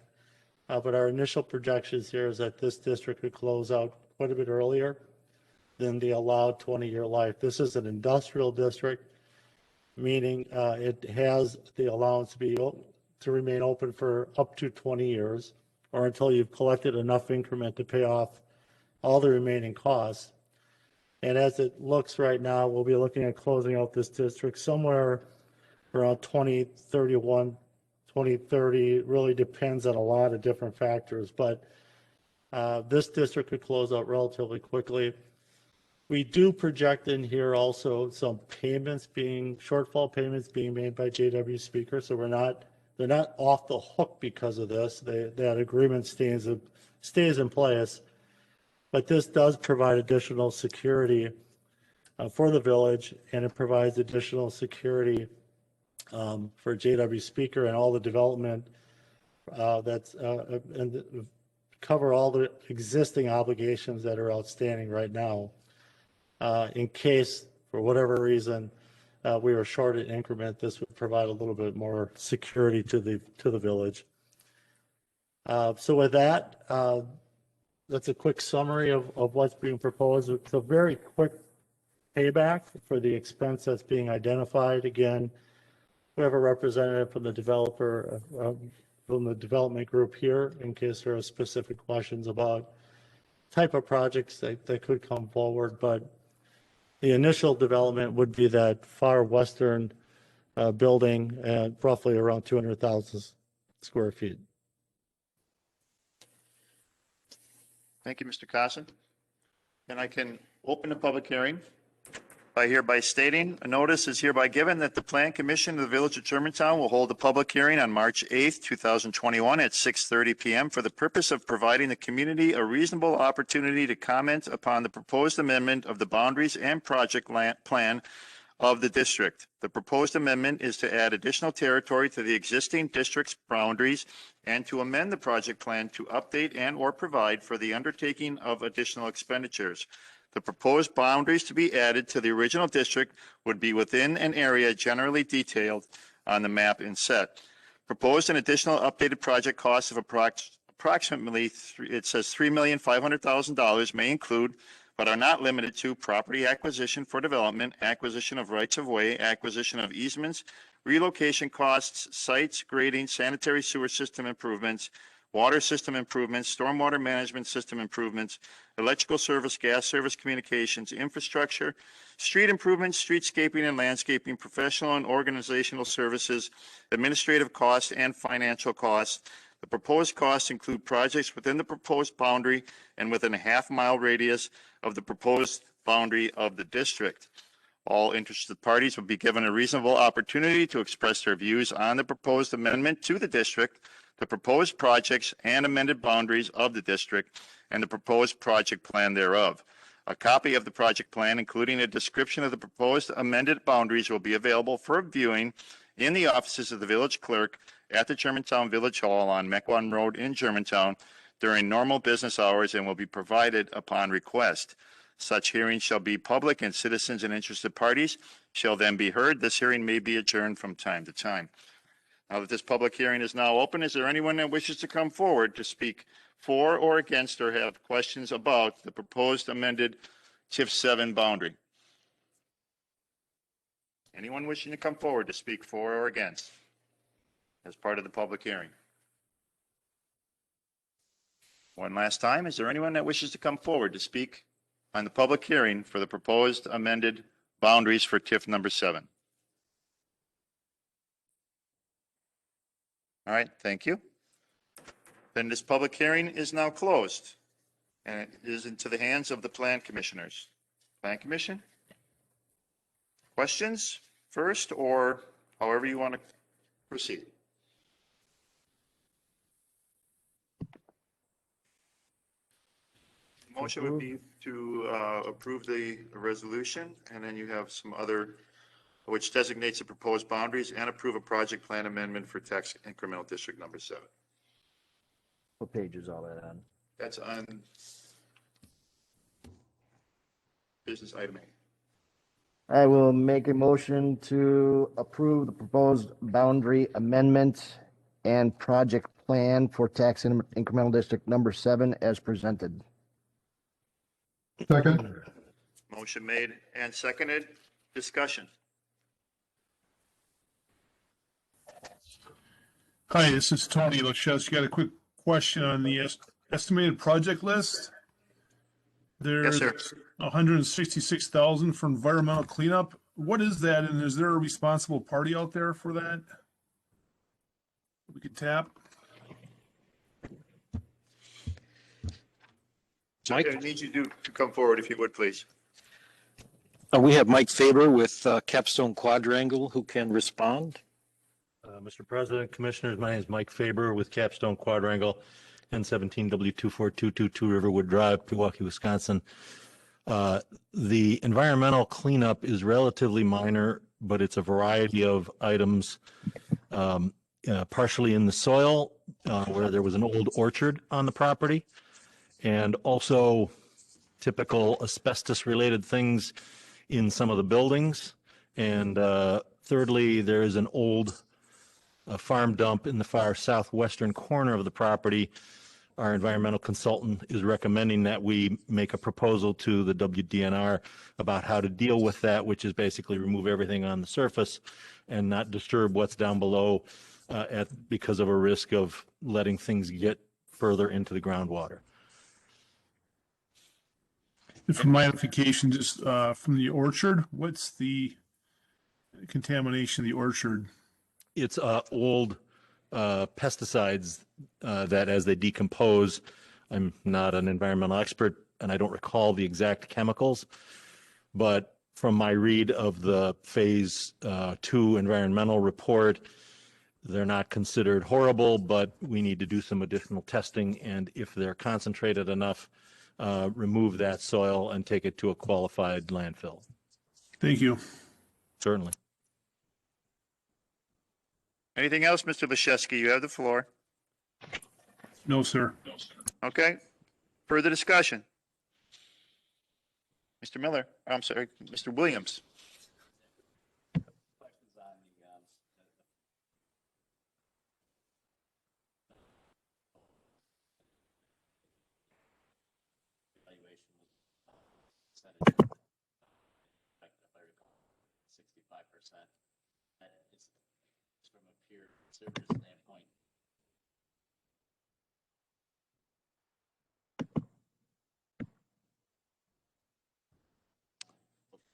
[SPEAKER 5] but our initial projections here is that this district could close out quite a bit earlier than the allowed 20-year life. This is an industrial district, meaning it has the allowance to remain open for up to 20 years or until you've collected enough increment to pay off all the remaining costs. And as it looks right now, we'll be looking at closing out this district somewhere around 2031, 2030. It really depends on a lot of different factors, but this district could close out relatively quickly. We do project in here also some shortfall payments being made by JW Speaker. So they're not off the hook because of this. That agreement stays in place. But this does provide additional security for the village, and it provides additional security for JW Speaker and all the development and cover all the existing obligations that are outstanding right now. In case, for whatever reason, we were short an increment, this would provide a little bit more security to the village. So with that, that's a quick summary of what's being proposed. It's a very quick payback for the expense that's being identified. Again, we have a representative from the developer, from the development group here, in case there are specific questions about type of projects that could come forward. But the initial development would be that far western building at roughly around 200,000 square feet.
[SPEAKER 2] Thank you, Mr. Carson. And I can open the public hearing by hereby stating a notice is hereby given that the Plan Commission of the Village of Germantown will hold a public hearing on March 8th, 2021 at 6:30 p.m. for the purpose of providing the community a reasonable opportunity to comment upon the proposed amendment of the boundaries and project plan of the district. The proposed amendment is to add additional territory to the existing district's boundaries and to amend the project plan to update and or provide for the undertaking of additional expenditures. The proposed boundaries to be added to the original district would be within an area generally detailed on the map inset. Proposed an additional updated project cost of approximately, it says $3,500,000 may include but are not limited to property acquisition for development, acquisition of rights of way, acquisition of easements, relocation costs, sites, grading, sanitary sewer system improvements, water system improvements, stormwater management system improvements, electrical service, gas service, communications, infrastructure, street improvements, streetscaping and landscaping, professional and organizational services, administrative costs, and financial costs. The proposed costs include projects within the proposed boundary and within a half-mile radius of the proposed boundary of the district. All interested parties will be given a reasonable opportunity to express their views on the proposed amendment to the district, the proposed projects and amended boundaries of the district, and the proposed project plan thereof. A copy of the project plan, including a description of the proposed amended boundaries, will be available for viewing in the offices of the village clerk at the Germantown Village Hall on Mequon Road in Germantown during normal business hours and will be provided upon request. Such hearings shall be public and citizens and interested parties shall then be heard. This hearing may be adjourned from time to time. Now that this public hearing is now open, is there anyone that wishes to come forward to speak for or against or have questions about the proposed amended TIF 7 boundary? Anyone wishing to come forward to speak for or against as part of the public hearing? One last time, is there anyone that wishes to come forward to speak on the public hearing for the proposed amended boundaries for TIF number 7? All right, thank you. Then this public hearing is now closed, and it is into the hands of the Plan Commissioners. Plan Commission? Questions first, or however you want to proceed? Motion would be to approve the resolution, and then you have some other, which designates the proposed boundaries and approve a project plan amendment for tax incremental district number 7.
[SPEAKER 7] What page is all that on?
[SPEAKER 2] That's on business item A.
[SPEAKER 7] I will make a motion to approve the proposed boundary amendment and project plan for tax incremental district number 7 as presented.
[SPEAKER 8] Second.
[SPEAKER 2] Motion made and seconded. Discussion.
[SPEAKER 9] Hi, this is Tony Lachess. Got a quick question on the estimated project list.
[SPEAKER 2] Yes,
[SPEAKER 9] There's
[SPEAKER 2] sir.
[SPEAKER 9] 166,000 for environmental cleanup. What is that, and is there a responsible party out there for that? We could tap?
[SPEAKER 2] Mike, I need you to come forward if you would, please.
[SPEAKER 10] We have Mike Faber with Capstone Quadrangle who can respond.
[SPEAKER 5] Mr. President, Commissioners, my name is Mike Faber with Capstone Quadrangle, N17W24222 Riverwood Drive, Pewaukee, Wisconsin. The environmental cleanup is relatively minor, but it's a variety of items, partially in the soil where there was an old orchard on the property, and also typical asbestos-related things in some of the buildings. And thirdly, there is an old farm dump in the far southwestern corner of the property. Our environmental consultant is recommending that we make a proposal to the WDNR about how to deal with that, which is basically remove everything on the surface and not disturb what's down below because of a risk of letting things get further into the groundwater.
[SPEAKER 9] And for modification, just from the orchard, what's the contamination of the orchard?
[SPEAKER 5] It's old pesticides that as they decompose, I'm not an environmental expert and I don't recall the exact chemicals, but from my read of the phase 2 environmental report, they're not considered horrible, but we need to do some additional testing, and if they're concentrated enough, remove that soil and take it to a qualified landfill.
[SPEAKER 9] Thank you.
[SPEAKER 5] Certainly.
[SPEAKER 2] Anything else, Mr. Lashesky? You have the floor.
[SPEAKER 9] No, sir.
[SPEAKER 2] Okay. Further discussion? Mr. Miller, I'm sorry, Mr. Williams.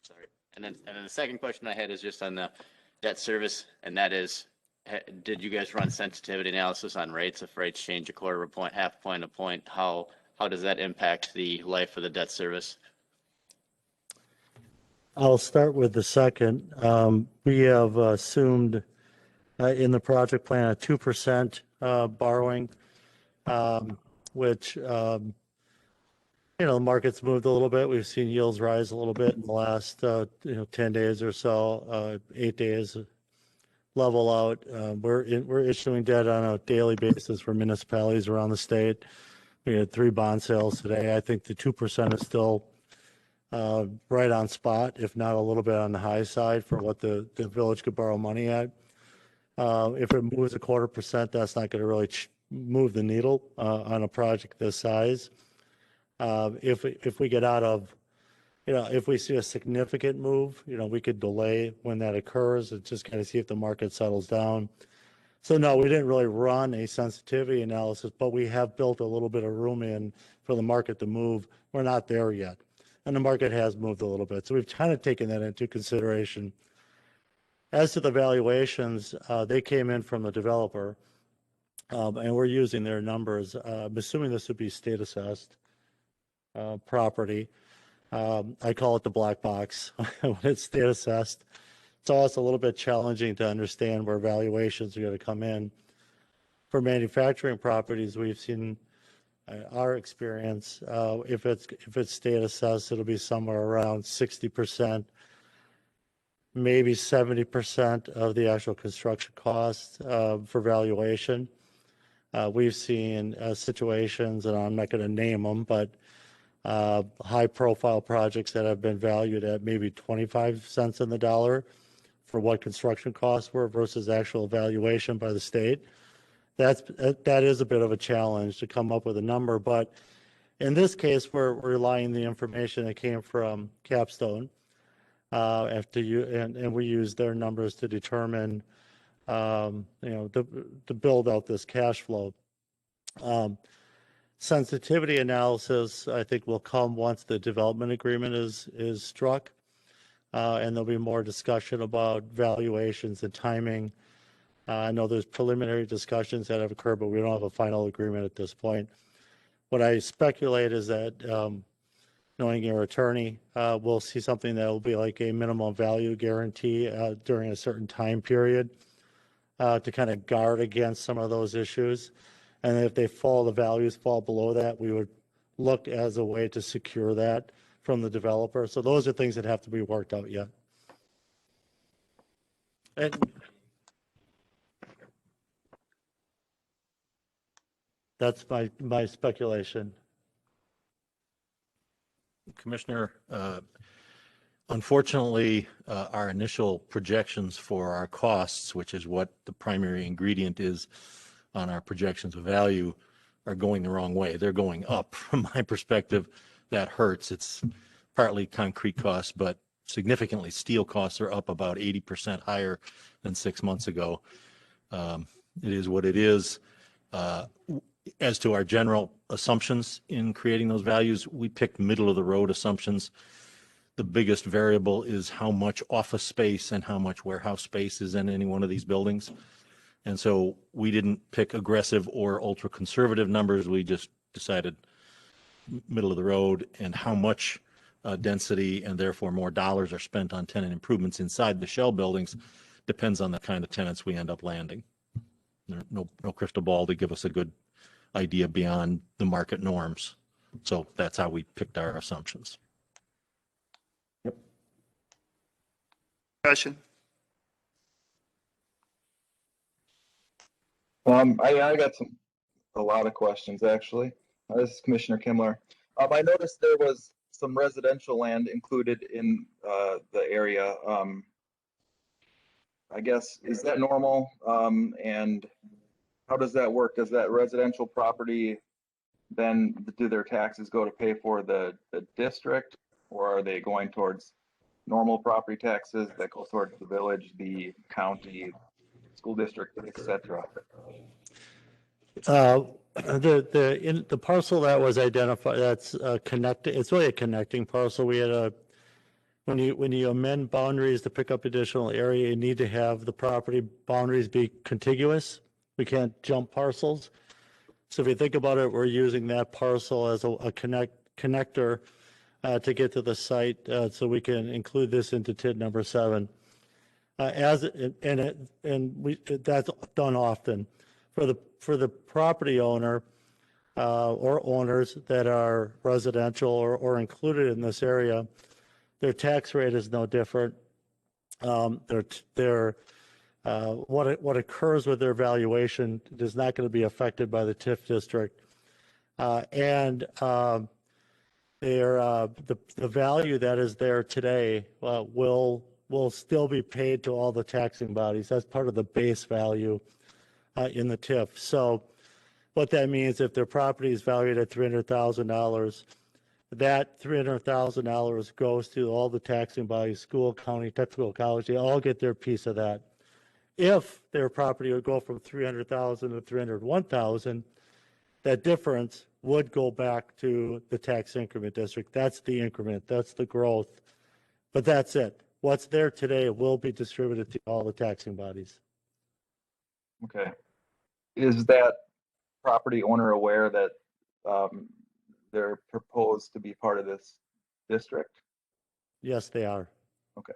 [SPEAKER 11] Sorry. And then the second question I had is just on the debt service, and that is, did you guys run sensitivity analysis on rates? If rates change a quarter of a point, half a point, a point, how does that impact the life of the debt service?
[SPEAKER 5] I'll start with the second. We have assumed in the project plan a 2% borrowing, which, the market's moved a little bit. We've seen yields rise a little bit in the last, 10 days or so, 8 days, level out. We're issuing debt on a daily basis for municipalities around the state. We had 3 bond sales today. I think the 2% is still right on spot, if not a little bit on the high side for what the village could borrow money at. If it moves a 0.25%, that's not going to really move the needle on a project this size. If we get out of, if we see a significant move, we could delay when that occurs and just kind of see if the market settles down. So no, we didn't really run a sensitivity analysis, but we have built a little bit of room in for the market to move. We're not there yet. And the market has moved a little bit. So we've kind of taken that into consideration. As to the valuations, they came in from the developer, and we're using their numbers. I'm assuming this would be state assessed property. I call it the black box when it's state assessed. It's also a little bit challenging to understand where valuations are going to come in. For manufacturing properties, we've seen our experience. If it's state assessed, it'll be somewhere around 60%, maybe 70% of the actual construction cost for valuation. We've seen situations, and I'm not going to name them, but high-profile projects that have been valued at maybe 25 cents on the dollar for what construction costs were versus actual valuation by the state. That is a bit of a challenge to come up with a number, but in this case, we're relying on the information that came from Capstone, and we use their numbers to determine, to build out this cash flow. Sensitivity analysis, I think, will come once the development agreement is struck. And there'll be more discussion about valuations and timing. I know there's preliminary discussions that have occurred, but we don't have a final agreement at this point. What I speculate is that, knowing your attorney, we'll see something that will be like a minimum value guarantee during a certain time period to kind of guard against some of those issues. And if the values fall below that, we would look as a way to secure that from the developer. So those are things that have to be worked out yet. And that's my speculation.
[SPEAKER 10] Commissioner, unfortunately, our initial projections for our costs, which is what the primary ingredient is on our projections of value, are going the wrong way. They're going up. From my perspective, that hurts. It's partly concrete costs, but significantly steel costs are up about 80% higher than 6 months ago. It is what it is. As to our general assumptions in creating those values, we picked middle of the road assumptions. The biggest variable is how much office space and how much warehouse space is in any one of these buildings. And so we didn't pick aggressive or ultra conservative numbers. We just decided middle of the road, and how much density and therefore more dollars are spent on tenant improvements inside the shell buildings depends on the kind of tenants we end up landing. There's no crystal ball to give us a good idea beyond the market norms. So that's how we picked our assumptions.
[SPEAKER 2] Discussion.
[SPEAKER 12] I got a lot of questions actually. This is Commissioner Kimmler. I noticed there was some residential land included in the area. I guess, is that normal? And how does that work? Does that residential property then, do their taxes go to pay for the district, or are they going towards normal property taxes that go towards the village, the county, school district, etc.?
[SPEAKER 5] The parcel that was identified, that's connected. It's really a connecting parcel. We had when you amend boundaries to pick up additional area, you need to have the property boundaries be contiguous. We can't jump parcels. So if you think about it, we're using that parcel as a connector to get to the site, so we can include this into TID number 7. That's done often for the property owner or owners that are residential or included in this area. Their tax rate is no different. What occurs with their valuation is not going to be affected by the TIF district, and the value that is there today will still be paid to all the taxing bodies. That's part of the base value in the TIF. So what that means, if their property is valued at $300,000, that $300,000 goes to all the taxing bodies, school, county, technical college. They all get their piece of that. if their property would go from 300,000 to 301,000, that difference would go back to the tax increment district. That's the increment, that's the growth. But that's it. What's there today will be distributed to all the taxing bodies.
[SPEAKER 12] Okay. Is that property owner aware that they're proposed to be part of this district?
[SPEAKER 5] Yes, they are.
[SPEAKER 12] Okay.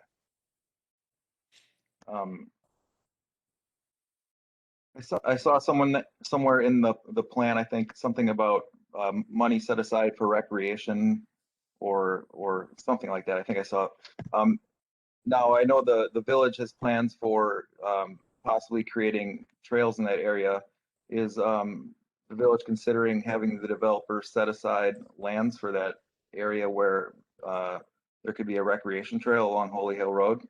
[SPEAKER 12] I saw somewhere in the plan, I think something about money set aside for recreation or something like that. I think I saw. Now I know the village has plans for possibly creating trails in that area. Is the village considering having the developer set aside lands for that area where there could be a recreation trail along Holy Hill Road?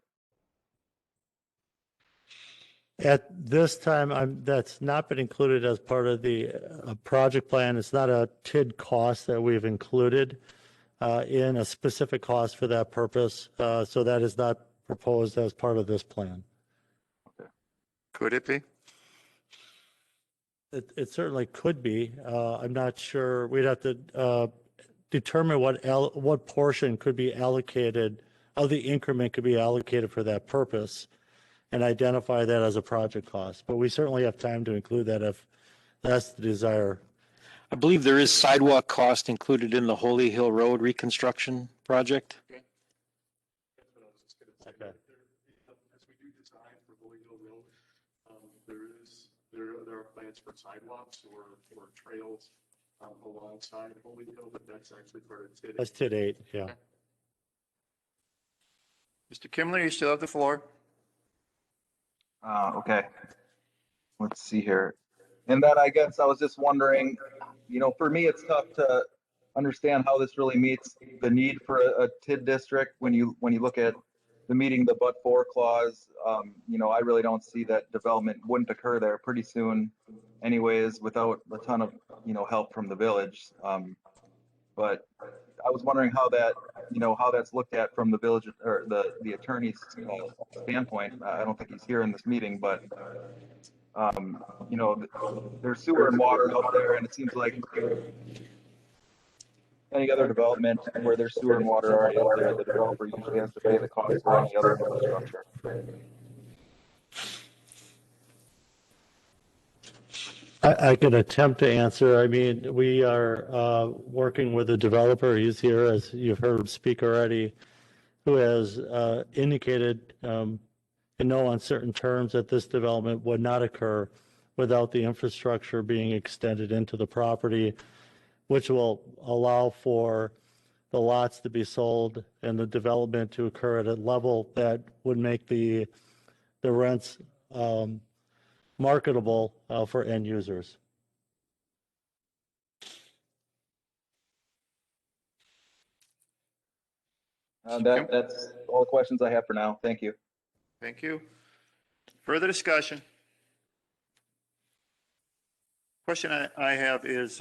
[SPEAKER 5] At this time, that's not been included as part of the project plan. It's not a TID cost that we've included in a specific cost for that purpose. So that is not proposed as part of this plan.
[SPEAKER 2] Could it be?
[SPEAKER 5] It certainly could be. I'm not sure. We'd have to determine what portion could be allocated, of the increment could be allocated for that purpose, and identify that as a project cost. But we certainly have time to include that if that's the desire.
[SPEAKER 10] I believe there is sidewalk cost included in the Holy Hill Road reconstruction project.
[SPEAKER 5] Okay.
[SPEAKER 4] As we do design for Holy Hill Road, there are plans for sidewalks or trails alongside Holy Hill, but that's actually part of TID.
[SPEAKER 5] That's TID 8, yeah.
[SPEAKER 2] Mr. Kimler, you still have the floor.
[SPEAKER 12] Okay. Let's see here. And then I guess I was just wondering, for me, it's tough to understand how this really meets the need for a TID district when you look at the meeting the but-for clause. I really don't see that development wouldn't occur there pretty soon anyways without a ton of, help from the village. But I was wondering how that's looked at from the village or the attorney's standpoint. I don't think he's here in this meeting, but there's sewer and water out there, and it seems like any other development where there's sewer and water already out there, the developer usually has to pay the cost for any other infrastructure.
[SPEAKER 5] I can attempt to answer. I mean, we are working with a developer. He's here, as you've heard him speak already, who has indicated in no uncertain terms that this development would not occur without the infrastructure being extended into the property, which will allow for the lots to be sold and the development to occur at a level that would make the rents marketable for end users.
[SPEAKER 12] That's all the questions I have for now. Thank you.
[SPEAKER 2] Thank you. Further discussion? Question I have is,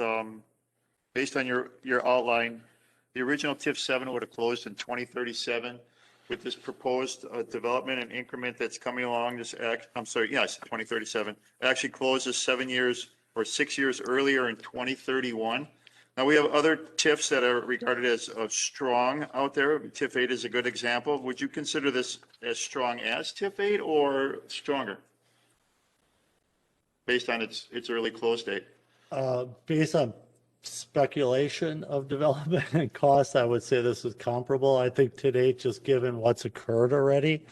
[SPEAKER 2] based on your outline, the original TIF 7 would have closed in 2037. With this proposed development and increment that's coming along, 2037, actually closes 7 years or 6 years earlier in 2031. Now, we have other TIFs that are regarded as strong out there. TIF 8 is a good example. Would you consider this as strong as TIF 8 or stronger based on its early close date?
[SPEAKER 5] Based on speculation of development and cost, I would say this is comparable. I think today, just given what's occurred already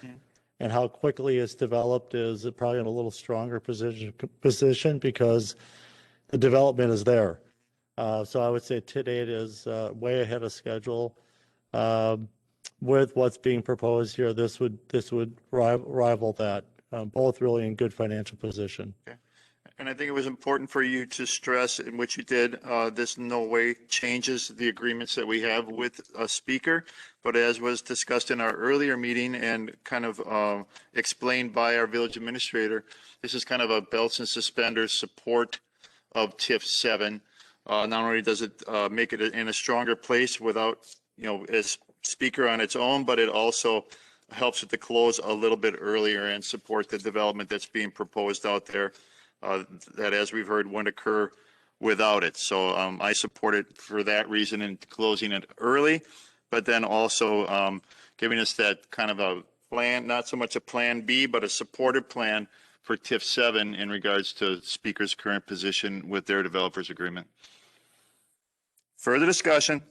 [SPEAKER 5] and how quickly it's developed, is probably in a little stronger position because the development is there. So I would say today it is way ahead of schedule. With what's being proposed here, this would rival that. Both really in good financial position.
[SPEAKER 2] Okay. And I think it was important for you to stress, in which you did, this in no way changes the agreements that we have with a speaker. But as was discussed in our earlier meeting and kind of explained by our village administrator, this is kind of a belts and suspenders support of TIF 7. Not only does it make it in a stronger place without, as speaker on its own, but it also helps with the close a little bit earlier and support the development that's being proposed out there, that, as we've heard, wouldn't occur without it. So I support it for that reason and closing it early, but then also giving us that kind of a plan, not so much a plan B, but a supportive plan for TIF 7 in regards to Speaker's current position with their developers agreement. Further discussion?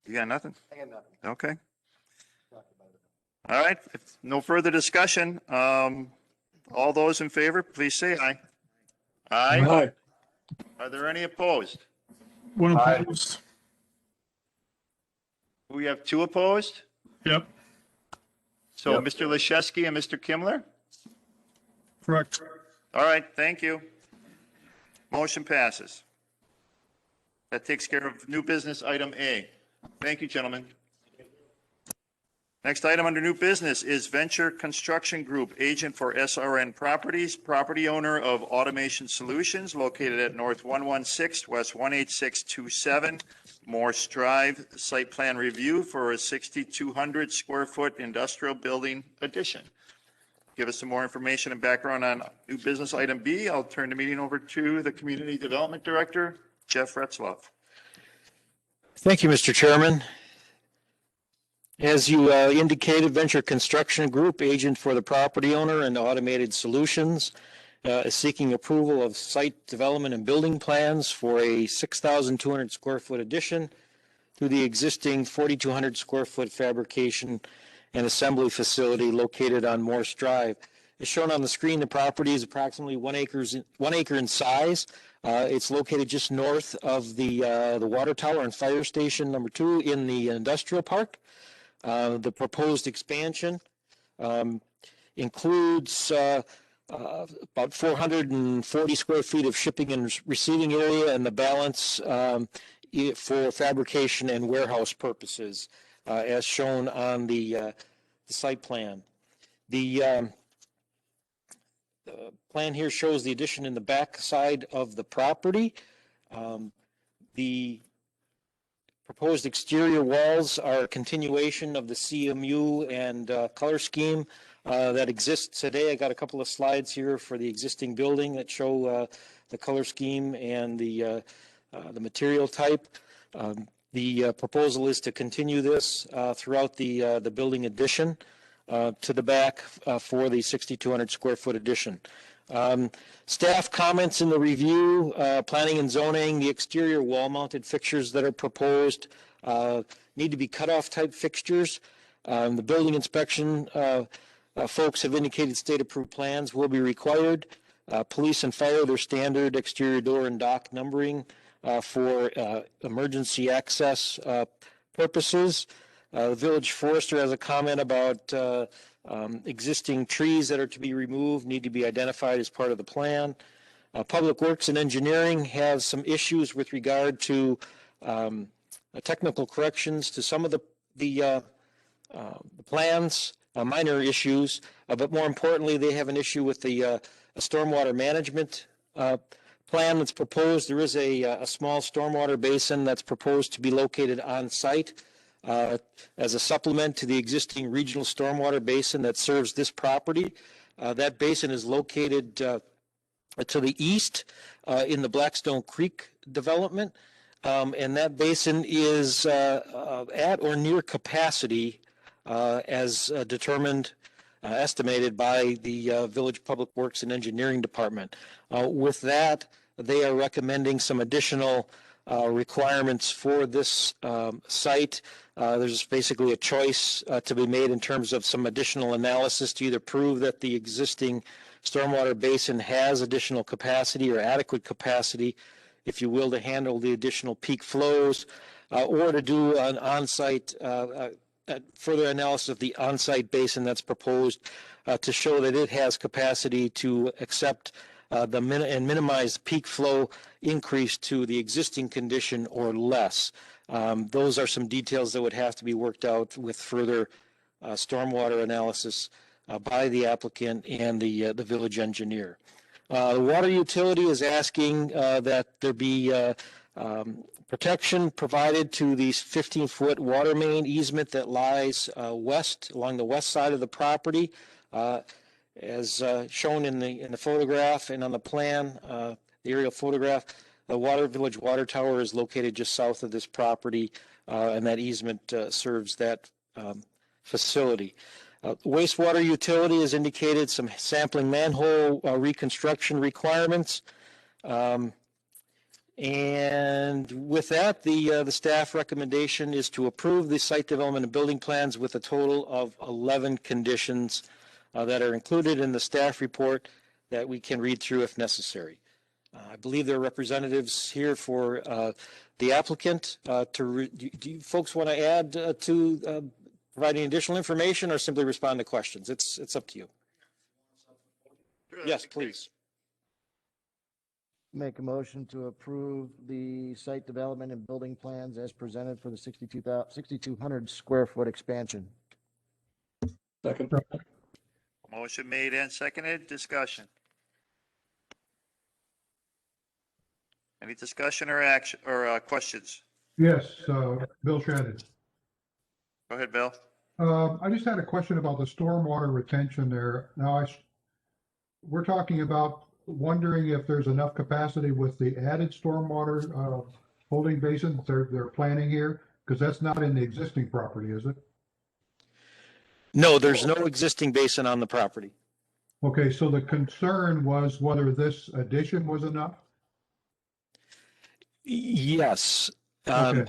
[SPEAKER 2] You got nothing?
[SPEAKER 7] I got nothing.
[SPEAKER 2] Okay. All right. If no further discussion, all those in favor, please say aye. Aye. Are there any opposed?
[SPEAKER 9] One opposed.
[SPEAKER 2] We have two opposed.
[SPEAKER 9] Yep,
[SPEAKER 2] So
[SPEAKER 12] Yep.
[SPEAKER 2] Mr. Leszewski and Mr. Kimmler?
[SPEAKER 9] correct.
[SPEAKER 2] All right, thank you. Motion passes. That takes care of new business item A. Thank you, gentlemen. Next item under new business is Venture Construction Group, agent for SRN Properties, property owner of Automation Solutions, located at North 116 West 18627 Morse Drive, site plan review for a 6,200 square foot industrial building addition. Give us some more information and background on new business item B. I'll turn the meeting over to the Community Development Director, Jeff Retzloff.
[SPEAKER 13] Thank you, Mr. Chairman. As you indicated, Venture Construction Group, agent for the property owner and Automated Solutions, is seeking approval of site development and building plans for a 6,200 square foot addition to the existing 4,200 square foot fabrication and assembly facility located on Morse Drive. As shown on the screen, the property is approximately 1 acre in size. It's located just north of the water tower and fire station number 2 in the industrial park. The proposed expansion includes about 440 square feet of shipping and receiving area, and the balance for fabrication and warehouse purposes, as shown on the site plan. The plan here shows the addition in the back side of the property. The proposed exterior walls are a continuation of the CMU and color scheme that exists today. I got a couple of slides here for the existing building that show the color scheme and the material type. The proposal is to continue this throughout the building addition to the back for the 6,200 square foot addition. Staff comments in the review, planning and zoning, the exterior wall mounted fixtures that are proposed need to be cutoff type fixtures. The building inspection folks have indicated state approved plans will be required. Police and fire, their standard exterior door and dock numbering for emergency access purposes. The village forester has a comment about existing trees that are to be removed need to be identified as part of the plan. Public Works and Engineering have some issues with regard to technical corrections to some of the plans, minor issues, but more importantly, they have an issue with the stormwater management plan that's proposed. There is a small stormwater basin that's proposed to be located on site as a supplement to the existing regional stormwater basin that serves this property. That basin is located to the east in the Blackstone Creek development, and that basin is at or near capacity as determined, estimated by the Village Public Works and Engineering Department. With that, they are recommending some additional requirements for this site. There's basically a choice to be made in terms of some additional analysis to either prove that the existing stormwater basin has additional capacity or adequate capacity, if you will, to handle the additional peak flows, or to do an on-site further analysis of the on-site basin that's proposed to show that it has capacity to accept and minimize peak flow increase to the existing condition or less. Those are some details that would have to be worked out with further stormwater analysis by the applicant and the village engineer. The water utility is asking that there be Protection provided to the 15-foot water main easement that lies along the west side of the property. As shown in the photograph and on the plan, the aerial photograph, the Village Water Tower is located just south of this property, and that easement serves that facility. Wastewater utility has indicated some sampling manhole reconstruction requirements. And with that, the staff recommendation is to approve the site development and building plans with a total of 11 conditions that are included in the staff report that we can read through if necessary. I believe there are representatives here for the applicant. Do you folks want to add to providing additional information or simply respond to questions? It's up to you. Yes, please.
[SPEAKER 7] Make a motion to approve the site development and building plans as presented for the 6,200 square foot expansion.
[SPEAKER 4] Second.
[SPEAKER 2] Motion made and seconded. Discussion. Any discussion or action or questions?
[SPEAKER 8] Yes, Bill Shannon.
[SPEAKER 2] Go ahead, Bill.
[SPEAKER 8] I just had a question about the stormwater retention there. Now, we're talking about wondering if there's enough capacity with the added stormwater holding basin they're planning here, because that's not in the existing property, is it?
[SPEAKER 13] No, there's no existing basin on the property.
[SPEAKER 8] Okay, so the concern was whether this addition was enough?
[SPEAKER 13] Yes.
[SPEAKER 8] Okay.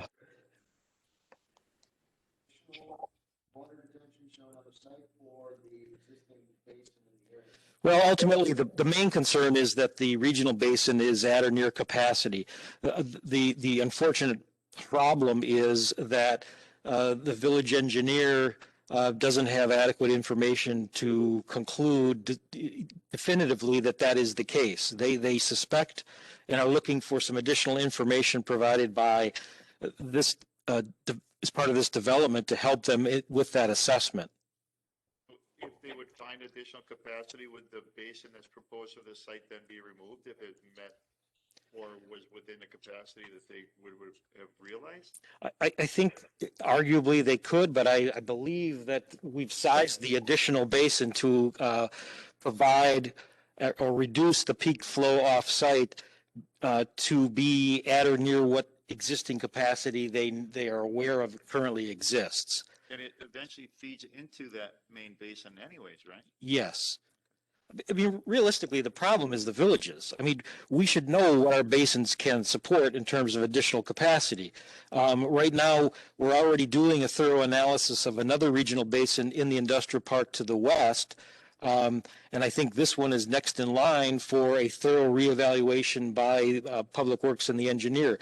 [SPEAKER 13] Well, ultimately, the main concern is that the regional basin is at or near capacity. The unfortunate problem is that the village engineer doesn't have adequate information to conclude definitively that that is the case. They suspect and are looking for some additional information provided by this as part of this development to help them with that assessment.
[SPEAKER 2] If they would find additional capacity, would the basin that's proposed for the site then be removed if it met or was within the capacity that they would have realized?
[SPEAKER 13] I think arguably they could, but I believe that we've sized the additional basin to provide or reduce the peak flow off-site to be at or near what existing capacity they are aware of currently exists.
[SPEAKER 2] And it eventually feeds into that main basin anyways, right?
[SPEAKER 13] Yes. I mean, realistically, the problem is the villages. I mean, we should know what our basins can support in terms of additional capacity. Right now, we're already doing a thorough analysis of another regional basin in the industrial park to the west. And I think this one is next in line for a thorough reevaluation by Public Works and the engineer.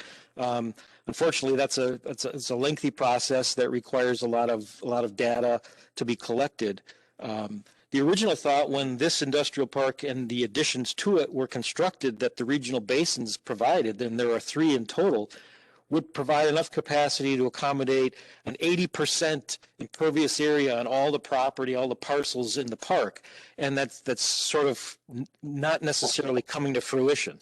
[SPEAKER 13] Unfortunately, it's a lengthy process that requires a lot of data to be collected. The original thought when this industrial park and the additions to it were constructed that the regional basins provided, and there are 3 in total, would provide enough capacity to accommodate an 80% impervious area on all the property, all the parcels in the park. And that's sort of not necessarily coming to fruition.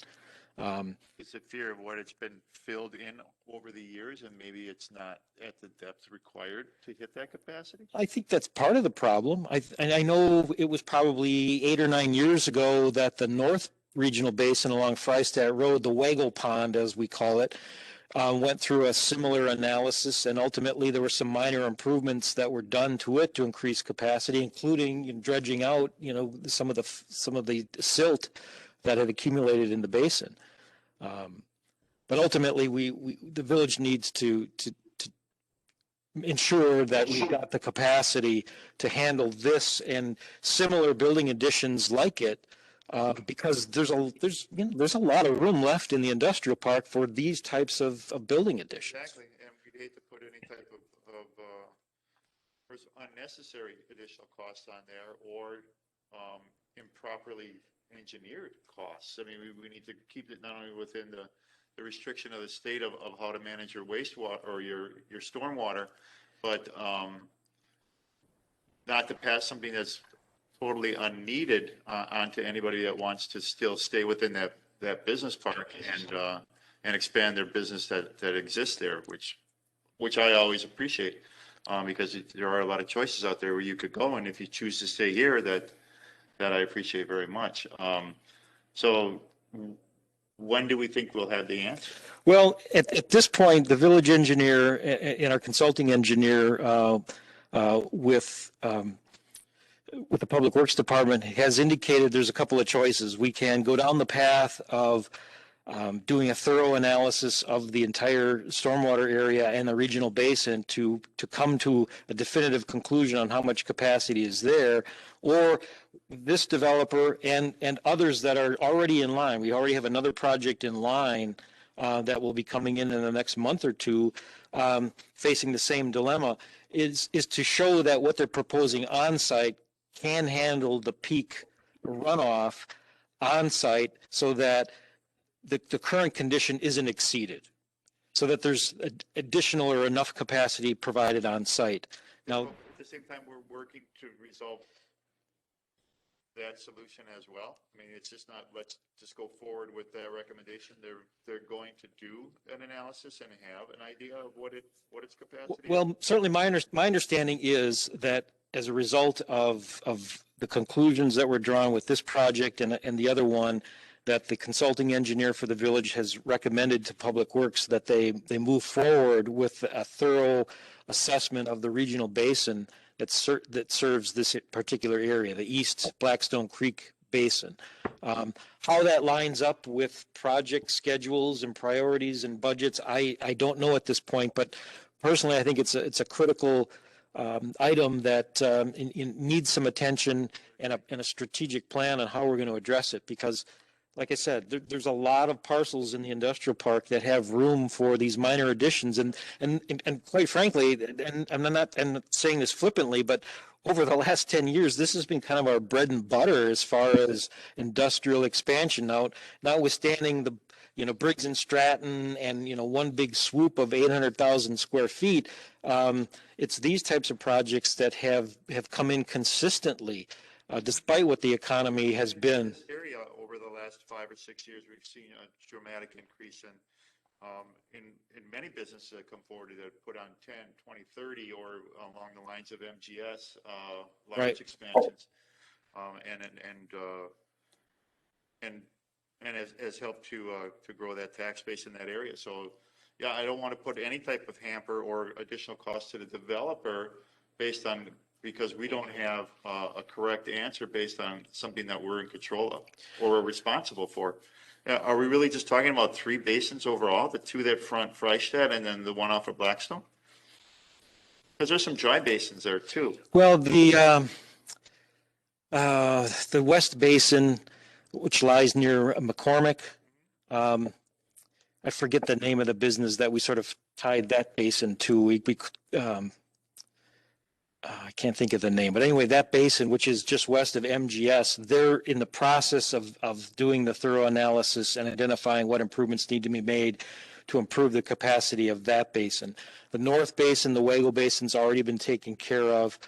[SPEAKER 2] It's a fear of what it's been filled in over the years, and maybe it's not at the depth required to hit that capacity?
[SPEAKER 13] I think that's part of the problem. I know it was probably 8 or 9 years ago that the North Regional Basin along Freistadt Road, the Waggle Pond as we call it, went through a similar analysis, and ultimately there were some minor improvements that were done to it to increase capacity, including dredging out, some of the silt that had accumulated in the basin. But ultimately, the village needs to ensure that we've got the capacity to handle this and similar building additions like it, because there's a lot of room left in the industrial park for these types of building additions.
[SPEAKER 2] Exactly, and we'd hate to put any type of unnecessary additional costs on there or improperly engineered costs. I mean, we need to keep it not only within the restriction of the state of how to manage your wastewater or your stormwater, but not to pass something that's totally unneeded onto anybody that wants to still stay within that business park and
[SPEAKER 14] and expand their business that exists there, which I always appreciate, because there are a lot of choices out there where you could go, and if you choose to stay here, that I appreciate very much. So when do we think we'll have the answer?
[SPEAKER 13] Well, at this point, the village engineer and our consulting engineer with the Public Works Department has indicated there's a couple of choices. We can go down the path of doing a thorough analysis of the entire stormwater area and the regional basin to come to a definitive conclusion on how much capacity is there, or this developer and others that are already in line. We already have another project in line that will be coming in the next month or two, facing the same dilemma, is to show that what they're proposing on site can handle the peak runoff on site so that the current condition isn't exceeded, so that there's additional or enough capacity provided on site. Now,
[SPEAKER 14] at the same time, we're working to resolve that solution as well. I mean, it's just not, let's just go forward with that recommendation. They're going to do an analysis and have an idea of what its capacity is.
[SPEAKER 13] Well, certainly my understanding is that as a result of the conclusions that were drawn with this project and the other one, that the consulting engineer for the village has recommended to Public Works that they move forward with a thorough assessment of the regional basin that serves this particular area, the East Blackstone Creek Basin. How that lines up with project schedules and priorities and budgets, I don't know at this point, but personally, I think it's a critical item that needs some attention and a strategic plan on how we're going to address it, because like I said, there's a lot of parcels in the industrial park that have room for these minor additions, and quite frankly, and I'm not saying this flippantly, but over the last 10 years, this has been kind of our bread and butter as far as industrial expansion. Now, notwithstanding the Briggs and Stratton and one big swoop of 800,000 square feet, it's these types of projects that have come in consistently, despite what the economy has been.
[SPEAKER 14] Area over the last 5 or 6 years, we've seen a dramatic increase in many businesses that come forward that put on 10, 20, 30, or along the lines of MGS, large
[SPEAKER 13] Right.
[SPEAKER 14] expansions, and has helped to grow that tax base in that area. So, yeah, I don't want to put any type of hamper or additional cost to the developer because we don't have a correct answer based on something that we're in control of or are responsible for. Are we really just talking about 3 basins overall, the 2 that front Freistadt and then the one off of Blackstone? Because there's some dry basins there too.
[SPEAKER 13] Well, the West Basin, which lies near McCormick, I forget the name of the business that we sort of tied that basin to. I can't think of the name, but anyway, that basin, which is just west of MGS, they're in the process of doing the thorough analysis and identifying what improvements need to be made to improve the capacity of that basin. The North Basin, the Wago Basin's already been taken care of.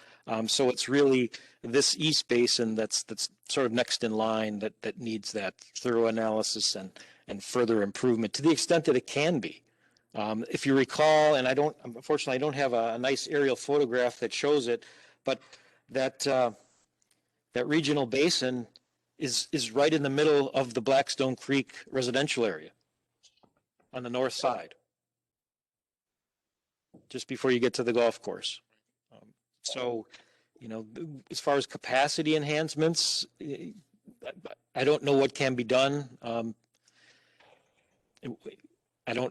[SPEAKER 13] So it's really this East Basin that's sort of next in line that needs that thorough analysis and further improvement to the extent that it can be. If you recall, and unfortunately, I don't have a nice aerial photograph that shows it, but that regional basin is right in the middle of the Blackstone Creek residential area on the north side, just before you get to the golf course. So, as far as capacity enhancements, I don't know what can be done.
[SPEAKER 14] What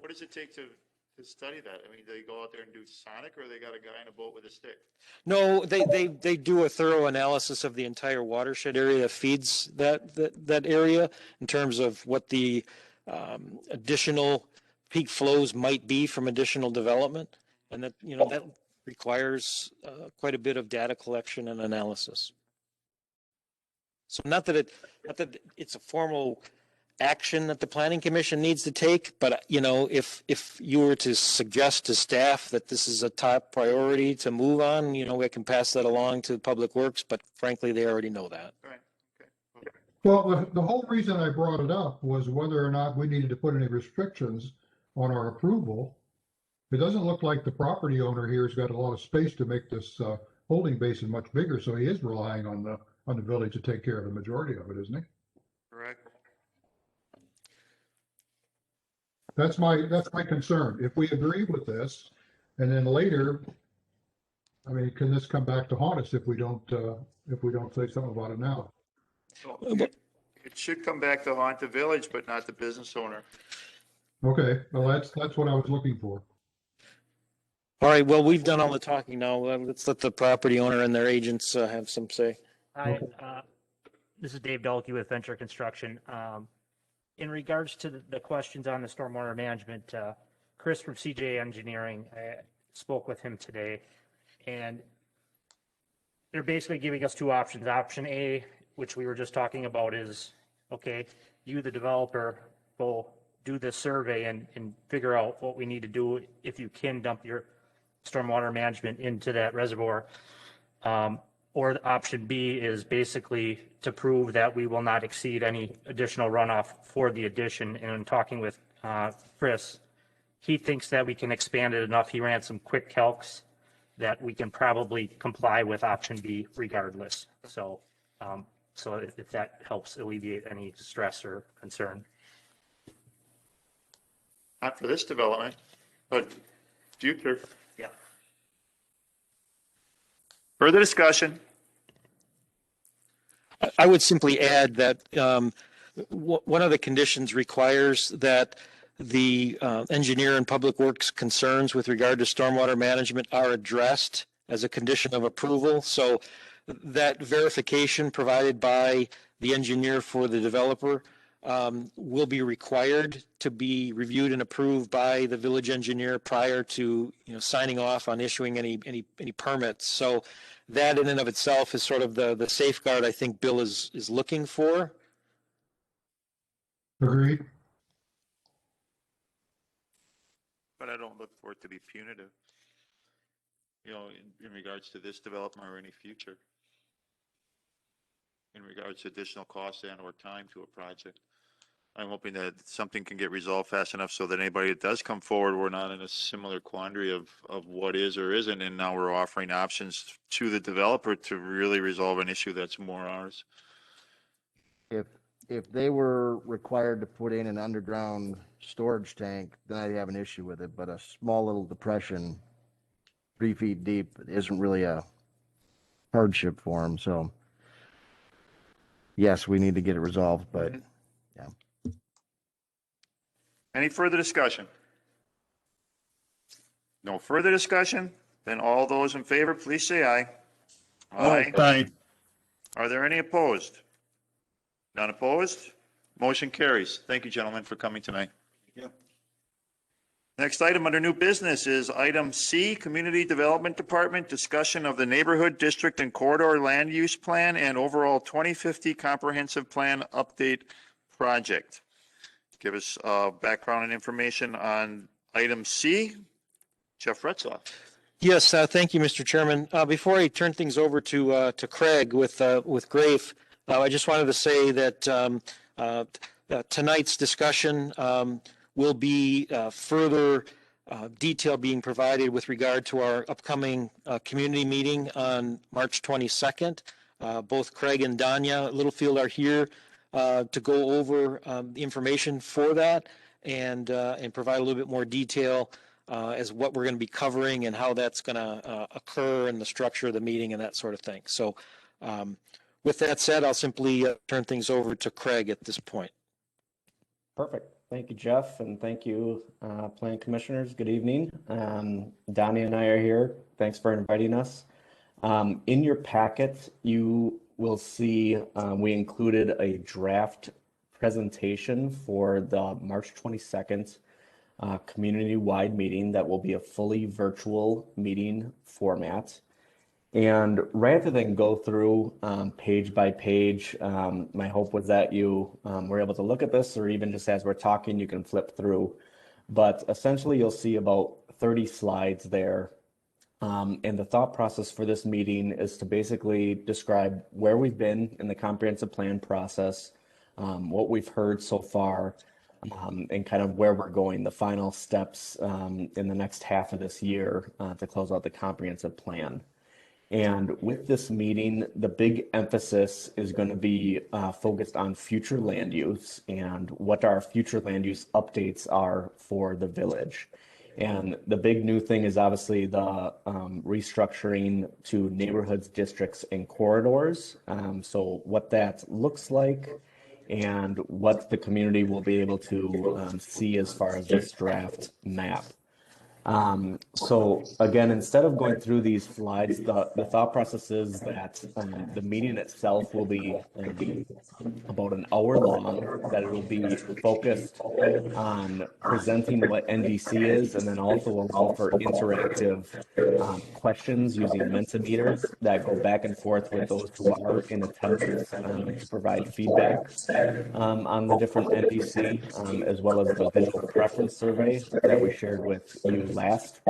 [SPEAKER 14] does it take to study that? I mean, do they go out there and do sonic, or they got a guy in a boat with a stick?
[SPEAKER 13] No, they do a thorough analysis of the entire watershed area that feeds that area in terms of what the additional peak flows might be from additional development, and that that requires quite a bit of data collection and analysis. So not that it's a formal action that the Planning Commission needs to take, but if you were to suggest to staff that this is a top priority to move on, we can pass that along to Public Works, but frankly, they already know that.
[SPEAKER 14] Right. Okay.
[SPEAKER 8] Well, the whole reason I brought it up was whether or not we needed to put any restrictions on our approval. It doesn't look like the property owner here has got a lot of space to make this holding basin much bigger, so he is relying on the village to take care of the majority of it, isn't he?
[SPEAKER 14] Correct.
[SPEAKER 8] That's my concern. If we agree with this, and then later, I mean, can this come back to haunt us if we don't say something about it now?
[SPEAKER 14] So it should come back to haunt the village, but not the business owner.
[SPEAKER 8] Okay, well, that's what I was looking for.
[SPEAKER 13] All right, well, we've done all the talking now. Let's let the property owner and their agents have some say.
[SPEAKER 15] Hi, this is Dave Dolke with Venture Construction. In regards to the questions on the stormwater management, Chris from CJ Engineering, I spoke with him today, and they're basically giving us two options. Option A, which we were just talking about, is, okay, you, the developer, go do this survey and figure out what we need to do if you can dump your stormwater management into that reservoir. Or option B is basically to prove that we will not exceed any additional runoff for the addition. And in talking with Chris, he thinks that we can expand it enough. He ran some quick calcs that we can probably comply with option B regardless. So, so if that helps alleviate any stress or concern.
[SPEAKER 14] Not for this development, but future.
[SPEAKER 15] Yeah.
[SPEAKER 14] Further discussion?
[SPEAKER 13] I would simply add that one of the conditions requires that the engineer and public works concerns with regard to stormwater management are addressed as a condition of approval. So that verification provided by the engineer for the developer will be required to be reviewed and approved by the village engineer prior to, signing off on issuing any permits. So that in and of itself is sort of the safeguard I think Bill is looking for.
[SPEAKER 8] Agreed.
[SPEAKER 14] But I don't look for it to be punitive, in regards to this development or any future. In regards to additional costs and or time to a project. I'm hoping that something can get resolved fast enough so that anybody that does come forward, we're not in a similar quandary of what is or isn't. And now we're offering options to the developer to really resolve an issue that's more ours.
[SPEAKER 7] If they were required to put in an underground storage tank, then I'd have an issue with it. But a small little depression, 3 feet deep, isn't really a hardship for them. So yes, we need to get it resolved, but yeah.
[SPEAKER 14] Any further discussion? No further discussion? Then all those in favor, please say aye.
[SPEAKER 9] Aye.
[SPEAKER 14] Are there any opposed? None opposed? Motion carries. Thank you, gentlemen, for coming tonight.
[SPEAKER 9] Yeah.
[SPEAKER 14] Next item under new business is item C, Community Development Department, discussion of the Neighborhood District and Corridor Land Use Plan and overall 2050 Comprehensive Plan Update Project. Give us background and information on item C. Jeff Retzloff.
[SPEAKER 13] Yes, thank you, Mr. Chairman. Before I turn things over to Craig with Grafe, I just wanted to say that tonight's discussion will be further detail being provided with regard to our upcoming community meeting on March 22nd. Both Craig and Danya Littlefield are here to go over the information for that and provide a little bit more detail as what we're going to be covering and how that's going to occur and the structure of the meeting and that sort of thing. So with that said, I'll simply turn things over to Craig at this point.
[SPEAKER 16] Perfect. Thank you, Jeff, and thank you, Plan Commissioners. Good evening. Donnie and I are here. Thanks for inviting us. In your packet, you will see we included a draft presentation for the March 22nd community-wide meeting that will be a fully virtual meeting format. And rather than go through page by page, my hope was that you were able to look at this, or even just as we're talking, you can flip through. But essentially, you'll see about 30 slides there. And the thought process for this meeting is to basically describe where we've been in the comprehensive plan process, what we've heard so far, and kind of where we're going, the final steps in the next half of this year to close out the comprehensive plan. And with this meeting, the big emphasis is going to be focused on future land use and what our future land use updates are for the village. And the big new thing is obviously the restructuring to neighborhoods, districts, and corridors. So what that looks like and what the community will be able to see as far as this draft map. So again, instead of going through these slides, the thought process is that the meeting itself will be about an hour long, that it will be focused on presenting what NDC is, and then also allow for interactive questions using Mentimeters that go back and forth with those who are in attendance to provide feedback on the different NDC, as well as the visual preference survey that we shared with you last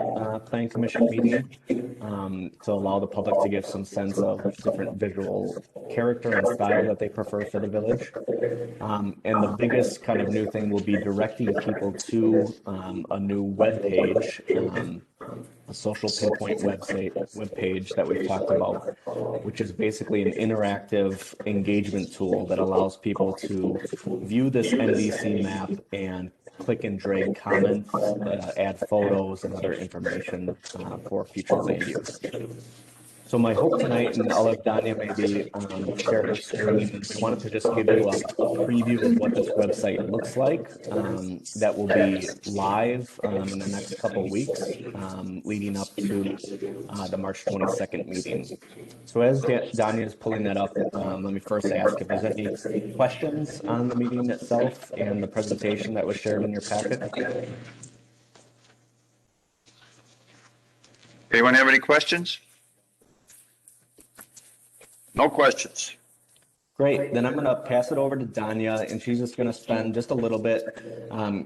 [SPEAKER 16] Plan Commission meeting, to allow the public to give some sense of different visual character and style that they prefer for the village. And the biggest kind of new thing will be directing people to a new web page, a social pinpoint web page that we've talked about, which is basically an interactive engagement tool that allows people to view this NDC map and click and drag comments, add photos and other information for future land use. So my hope tonight, and I'll let Danya maybe share her screen, I wanted to just give you a preview of what this website looks like. That will be live in the next couple of weeks, leading up to the March 22nd meeting. So as Danya is pulling that up, let me first ask if there's any questions on the meeting itself and the presentation that was shared in your packet.
[SPEAKER 2] Anyone have any questions? No questions.
[SPEAKER 16] Great. Then I'm going to pass it over to Danya, and she's just going to spend just a little bit,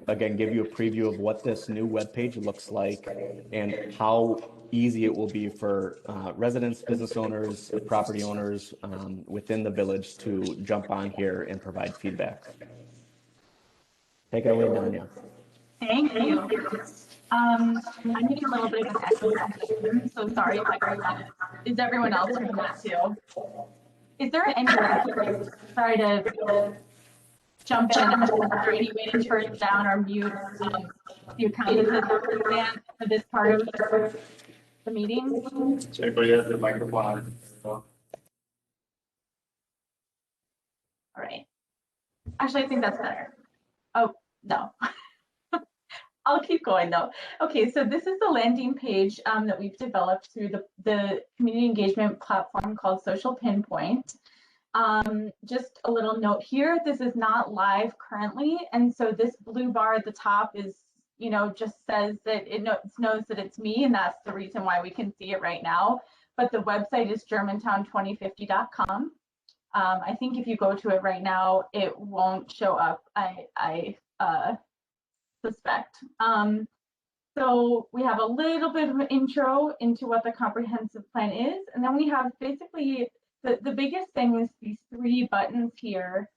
[SPEAKER 16] again, give you a preview of what this new webpage looks like and how easy it will be for residents, business owners, property owners within the village to jump on here and provide feedback. Take it away, Danya.
[SPEAKER 17] Thank you. I'm getting a little bit of an echo, so sorry if I heard that. Is everyone else hearing that too? Is there any way to try to jump in? Is there any way to turn down or mute the account for this part of the meeting?
[SPEAKER 4] Does anybody have the microphone?
[SPEAKER 17] All right. Actually, I think that's better. Oh, no. I'll keep going though. Okay, so this is the landing page that we've developed through the community engagement platform called Social Pinpoint. Just a little note here, this is not live currently, and so this blue bar at the top is, you know, just says that it knows that it's me, and that's the reason why we can see it right now. But the website is germantown2050.com. I think if you go to it right now, it won't show up. I suspect. So we have a little bit of an intro into what the comprehensive plan is, and then we have basically the biggest thing is these three buttons here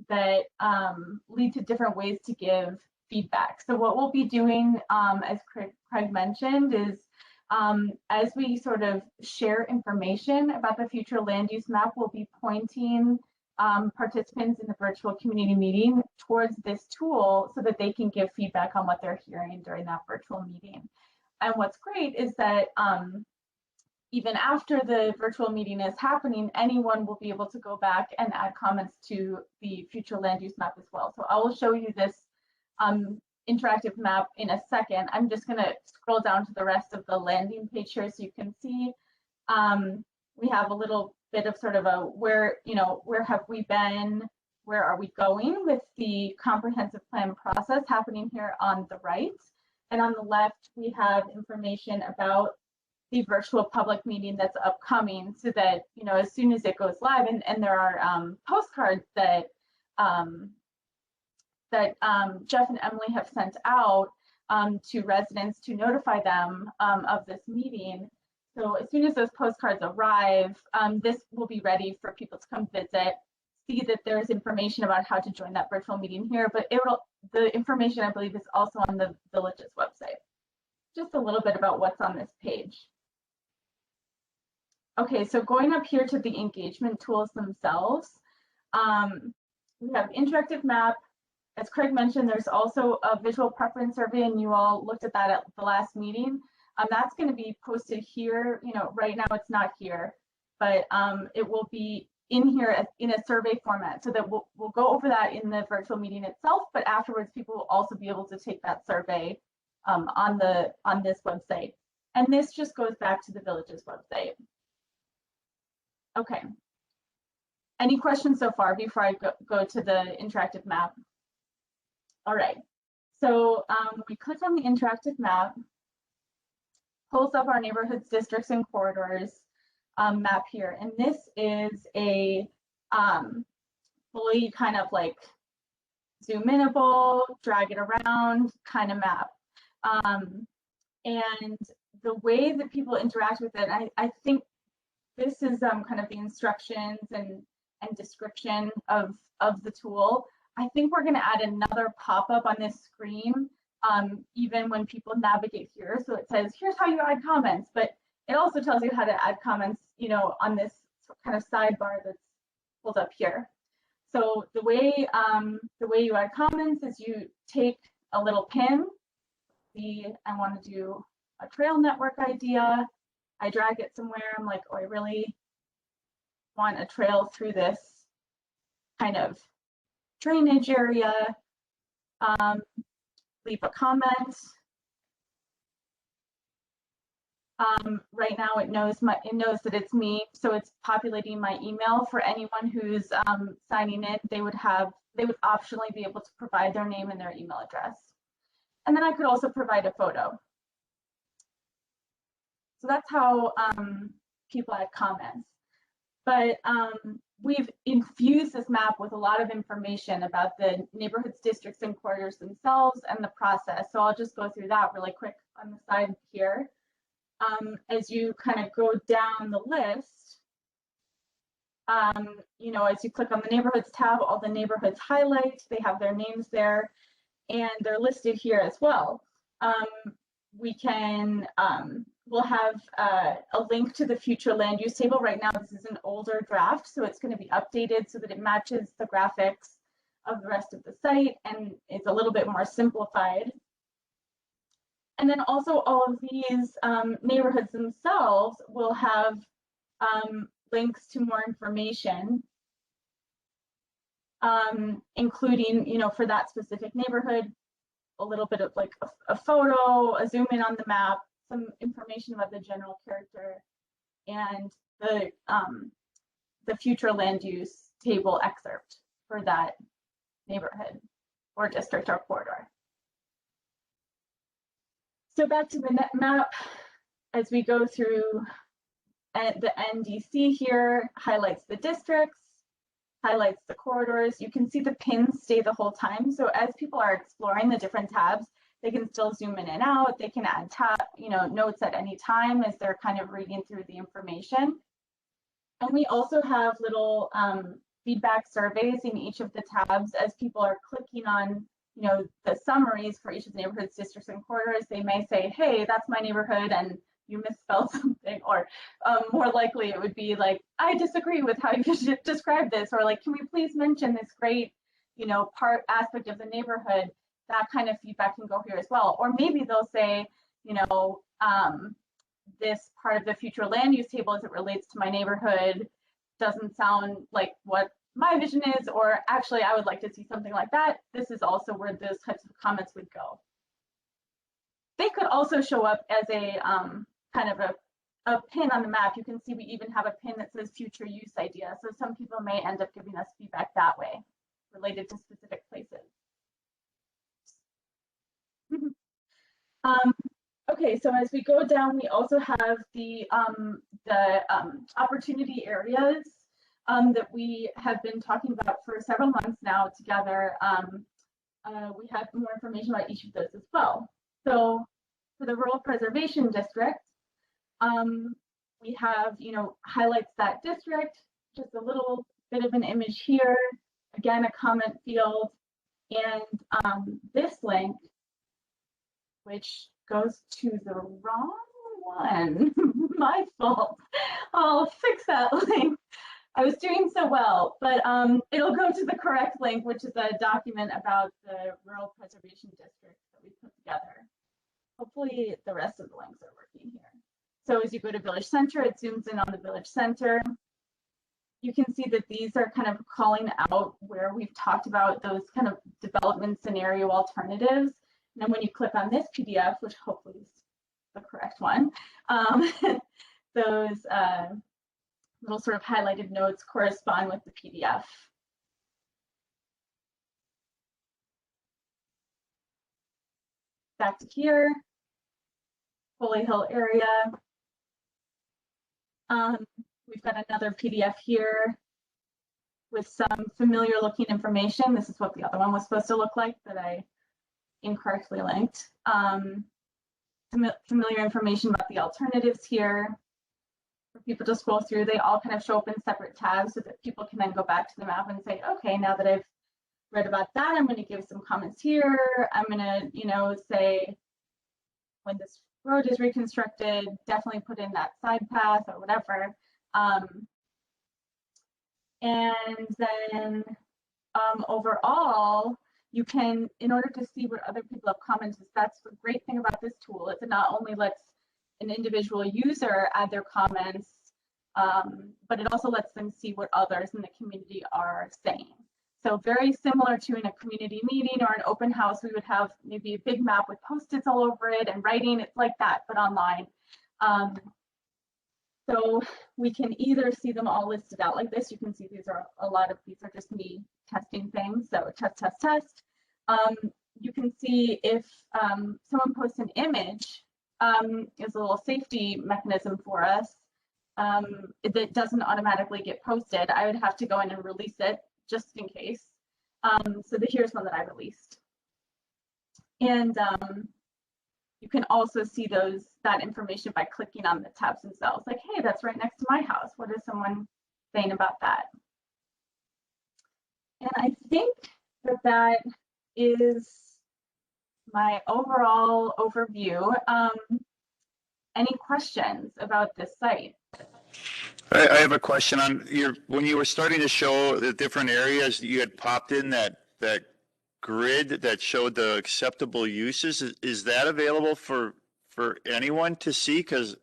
[SPEAKER 17] that lead to different ways to give feedback. So what we'll be doing, as Craig mentioned, is as we sort of share information about the future land use map, we'll be pointing participants in the virtual community meeting towards this tool so that they can give feedback on what they're hearing during that virtual meeting. And what's great is that even after the virtual meeting is happening, anyone will be able to go back and add comments to the future land use map as well. So I will show you this interactive map in a second. I'm just going to scroll down to the rest of the landing page here so you can see we have a little bit of sort of a where have we been, where are we going with the comprehensive plan process happening here on the right. And on the left, we have information about the virtual public meeting that's upcoming so that, you know, as soon as it goes live, and there are postcards that Jeff and Emily have sent out to residents to notify them of this meeting. So as soon as those postcards arrive, this will be ready for people to come visit, see that there's information about how to join that virtual meeting here, but the information I believe is also on the village's website. Just a little bit about what's on this page. Okay, so going up here to the engagement tools themselves, we have interactive map. As Craig mentioned, there's also a visual preference survey, and you all looked at that at the last meeting. That's going to be posted here. You know, right now it's not here, but it will be in here in a survey format, so that we'll go over that in the virtual meeting itself, but afterwards people will also be able to take that survey on this website. And this just goes back to the village's website. Okay. Any questions so far before I go to the interactive map? All right. So we click on the interactive map, pulls up our neighborhoods, districts, and corridors map here. And this is a fully kind of like zoom inable, drag it around kind of map. And the way that people interact with it, I think this is kind of the instructions and description of the tool. I think we're going to add another pop-up on this screen, even when people navigate here. So it says, here's how you add comments, but it also tells you how to add comments, you know, on this kind of sidebar that's pulled up here. So the way you add comments is you take a little pin. I want to do a trail network idea. I drag it somewhere. I'm like, oh, I really want a trail through this kind of drainage area. Leave a comment. Right now it knows that it's me, so it's populating my email. For anyone who's signing in, they would optionally be able to provide their name and their email address. And then I could also provide a photo. So that's how people add comments. But we've infused this map with a lot of information about the neighborhoods, districts, and corridors themselves and the process. So I'll just go through that really quick on the side here. As you kind of go down the list, you know, as you click on the neighborhoods tab, all the neighborhoods highlight, they have their names there, and they're listed here as well. We'll have a link to the future land use table. Right now, this is an older draft, so it's going to be updated so that it matches the graphics of the rest of the site and it's a little bit more simplified. And then also all of these neighborhoods themselves will have links to more information, including, you know, for that specific neighborhood, a little bit of like a photo, a zoom in on the map, some information about the general character, and the future land use table excerpt for that neighborhood or district or corridor. So back to the net map, as we go through, the NDC here highlights the districts, highlights the corridors. You can see the pins stay the whole time. So as people are exploring the different tabs, they can still zoom in and out. They can add notes at any time as they're kind of reading through the information. And we also have little feedback surveys in each of the tabs as people are clicking on, you know, the summaries for each of the neighborhoods, districts, and corridors. They may say, hey, that's my neighborhood and you misspelled something, or more likely it would be like, I disagree with how you describe this, or like, can we please mention this great, you know, aspect of the neighborhood? That kind of feedback can go here as well. Or maybe they'll say, you know, this part of the future land use table as it relates to my neighborhood doesn't sound like what my vision is, or actually I would like to see something like that. This is also where those types of comments would go. They could also show up as a kind of a pin on the map. You can see we even have a pin that says future use idea. So some people may end up giving us feedback that way related to specific places. Okay, so as we go down, we also have the opportunity areas that we have been talking about for several months now together. We have more information about each of those as well. So for the Rural Preservation District, we have, you know, highlights that district, just a little bit of an image here, again, a comment field, and this link, which goes to the wrong one, my fault. I'll fix that link. I was doing so well, but it'll go to the correct link, which is a document about the rural preservation district that we put together. Hopefully the rest of the links are working here. So as you go to Village Center, it zooms in on the Village Center. You can see that these are kind of calling out where we've talked about those kind of development scenario alternatives. And then when you click on this PDF, which hopefully is the correct one, those little sort of highlighted notes correspond with the PDF. Back to here, Holy Hill area. We've got another PDF here with some familiar looking information. This is what the other one was supposed to look like that I incorrectly linked. Familiar information about the alternatives here for people to scroll through. They all kind of show up in separate tabs so that people can then go back to the map and say, okay, now that I've read about that, I'm going to give some comments here. I'm going to, you know, say when this road is reconstructed, definitely put in that side path or whatever. And then overall, you can, in order to see what other people have commented, that's the great thing about this tool. It not only lets an individual user add their comments, but it also lets them see what others in the community are saying. So very similar to in a community meeting or an open house, we would have maybe a big map with Post-its all over it and writing. It's like that, but online. So we can either see them all listed out like this. You can see these are these are just me testing things. So test, test, test. You can see if someone posts an image, is a little safety mechanism for us. That doesn't automatically get posted. I would have to go in and release it just in case. So here's one that I released. And you can also see that information by clicking on the tabs themselves. Like, hey, that's right next to my house. What is someone saying about that? And I think that is my overall overview. Any questions about this site?
[SPEAKER 2] I have a question on when you were starting to show the different areas, you had popped in that grid that showed the acceptable uses. Is that available for anyone to see? Because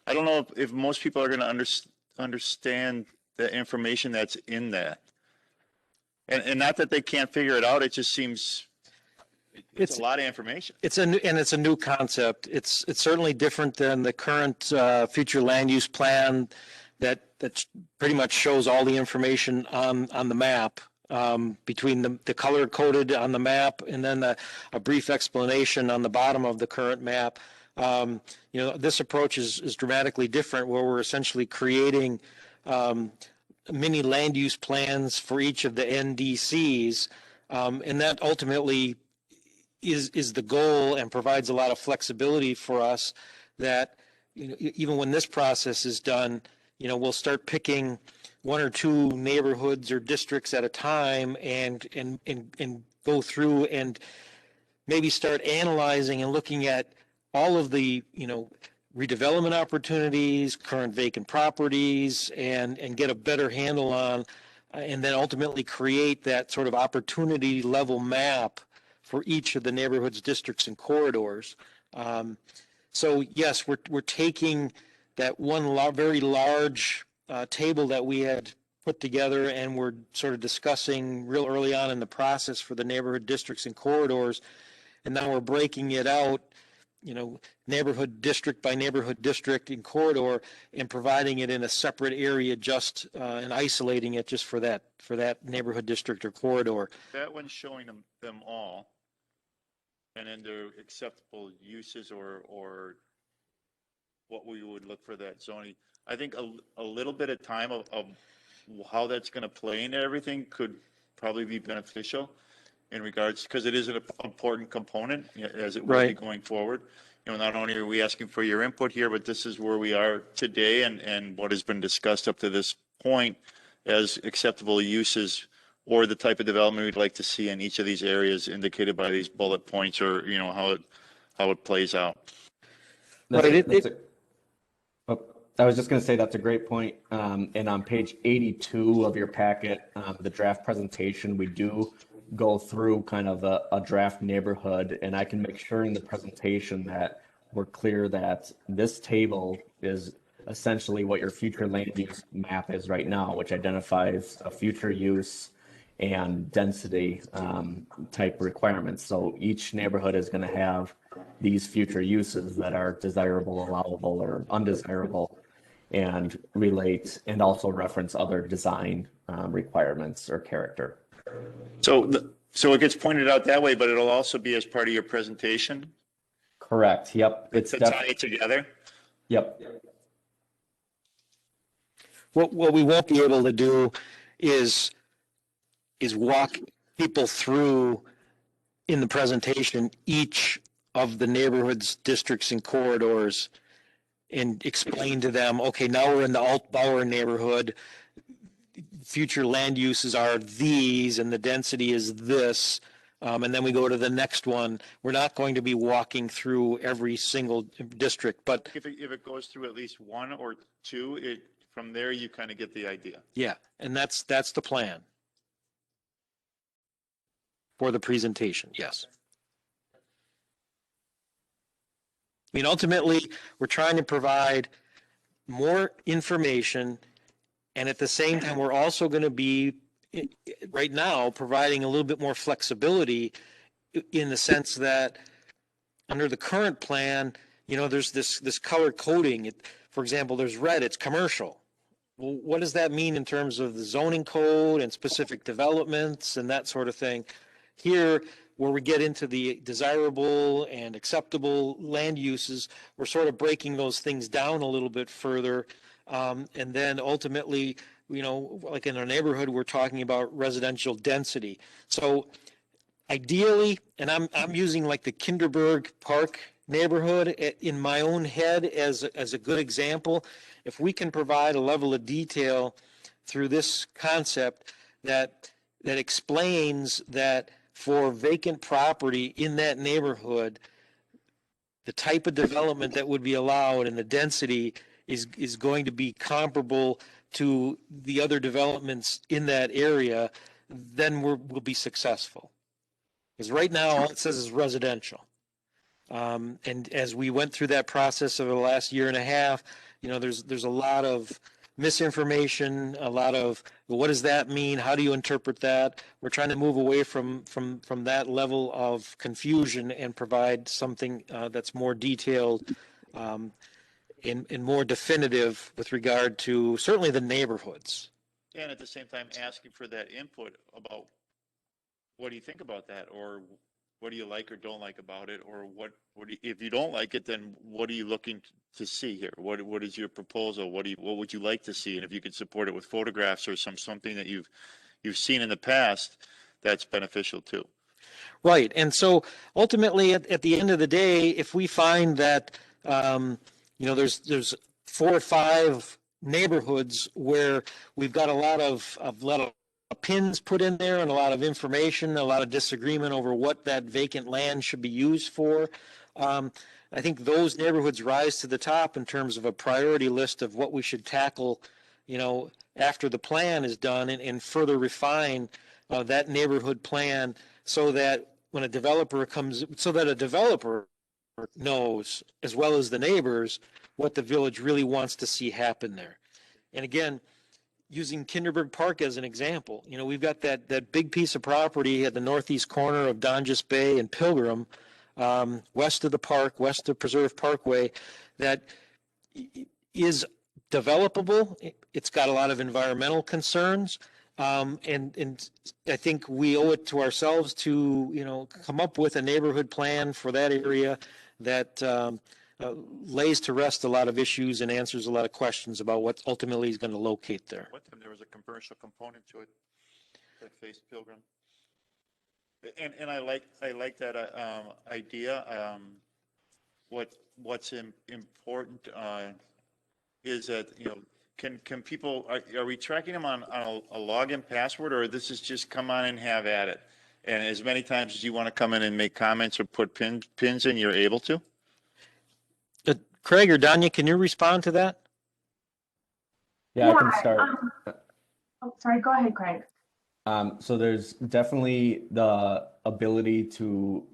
[SPEAKER 2] I don't know if most people are going to understand the information that's in that. And not that they can't figure it out, it just seems it's a lot of information.
[SPEAKER 13] It's a new concept. It's certainly different than the current future land use plan that pretty much shows all the information on the map, between the color coded on the map and then a brief explanation on the bottom of the current map. This approach is dramatically different, where we're essentially creating mini land use plans for each of the NDCs, and that ultimately is the goal and provides a lot of flexibility for us that, even when this process is done, we'll start picking one or two neighborhoods or districts at a time and go through and maybe start analyzing and looking at all of the, redevelopment opportunities, current vacant properties, and get a better handle on, and then ultimately create that sort of opportunity level map for each of the neighborhoods, districts, and corridors. So yes, we're taking that one very large table that we had put together, and we're sort of discussing real early on in the process for the neighborhood districts and corridors, and now we're breaking it out, neighborhood district by neighborhood district and corridor, and providing it in a separate area just and isolating it just for that neighborhood district or corridor.
[SPEAKER 2] That one's showing them all, and then their acceptable uses or what we would look for that zoning. I think a little bit of time of how that's going to play into everything could probably be beneficial in regards, because it is an important component as it will be going forward. Not only are we asking for your input here, but this is where we are today and what has been discussed up to this point.
[SPEAKER 14] as acceptable uses or the type of development we'd like to see in each of these areas indicated by these bullet points, or, you know, how it plays out.
[SPEAKER 16] I was just going to say that's a great point. And on page 82 of your packet, the draft presentation, we do go through kind of a draft neighborhood, and I can make sure in the presentation that we're clear that this table is essentially what your future land use map is right now, which identifies a future use and density type requirements. So each neighborhood is going to have these future uses that are desirable, allowable, or undesirable, and relate and also reference other design requirements or character.
[SPEAKER 14] So it gets pointed out that way, but it'll also be as part of your presentation?
[SPEAKER 16] Correct. Yep. It's
[SPEAKER 14] to tie it together?
[SPEAKER 16] Yep.
[SPEAKER 13] What we won't be able to do is walk people through in the presentation each of the neighborhoods, districts, and corridors and explain to them, okay, now we're in the Altbauer neighborhood. Future land uses are these and the density is this. And then we go to the next one. We're not going to be walking through every single district, but
[SPEAKER 14] If it goes through at least one or two, from there you kind of get the idea.
[SPEAKER 13] yeah, and that's the plan for the presentation, yes. I mean, ultimately, we're trying to provide more information, and at the same time, we're also going to be, right now, providing a little bit more flexibility in the sense that under the current plan, you know, there's this color coding. For example, there's red, it's commercial. Well, what does that mean in terms of the zoning code and specific developments and that sort of thing? Here, where we get into the desirable and acceptable land uses, we're sort of breaking those things down a little bit further. And then ultimately, you know, like in our neighborhood, we're talking about residential density. So ideally, and I'm using like the Kinderberg Park neighborhood in my own head as a good example. If we can provide a level of detail through this concept that explains that for vacant property in that neighborhood, the type of development that would be allowed and the density is going to be comparable to the other developments in that area, then we'll be successful. Because right now, all it says is residential. And as we went through that process over the last year and a half, you know, there's a lot of misinformation, a lot of, well, what does that mean? How do you interpret that? We're trying to move away from that level of confusion and provide something that's more detailed and more definitive with regard to certainly the neighborhoods.
[SPEAKER 14] And at the same time, asking for that input about what do you think about that, or what do you like or don't like about it, or if you don't like it, then what are you looking to see here? What is your proposal? What would you like to see? And if you could support it with photographs or something that you've seen in the past, that's beneficial too.
[SPEAKER 13] Right. And so ultimately, at the end of the day, if we find that you know, there's 4 or 5 neighborhoods where we've got a lot of pins put in there and a lot of information, a lot of disagreement over what that vacant land should be used for. I think those neighborhoods rise to the top in terms of a priority list of what we should tackle, you know, after the plan is done and further refine that neighborhood plan so that when a developer knows, as well as the neighbors, what the village really wants to see happen there. And again, using Kinderberg Park as an example, you know, we've got that big piece of property at the northeast corner of Donjas Bay and Pilgrim, west of the park, west of Preserve Parkway, that is developable. It's got a lot of environmental concerns. And I think we owe it to ourselves to, you know, come up with a neighborhood plan for that area that lays to rest a lot of issues and answers a lot of questions about what ultimately is going to locate there.
[SPEAKER 14] One time there was a commercial component to it that faced Pilgrim. And I like that idea. What's important is that, you know, can people, are we tracking them on a login password, or this is just come on and have at it? And as many times as you want to come in and make comments or put pins in, you're able to?
[SPEAKER 13] Craig or Danya, can you respond to that?
[SPEAKER 16] Yeah, I can start.
[SPEAKER 17] Oh, sorry, go ahead, Craig.
[SPEAKER 16] So there's definitely the ability to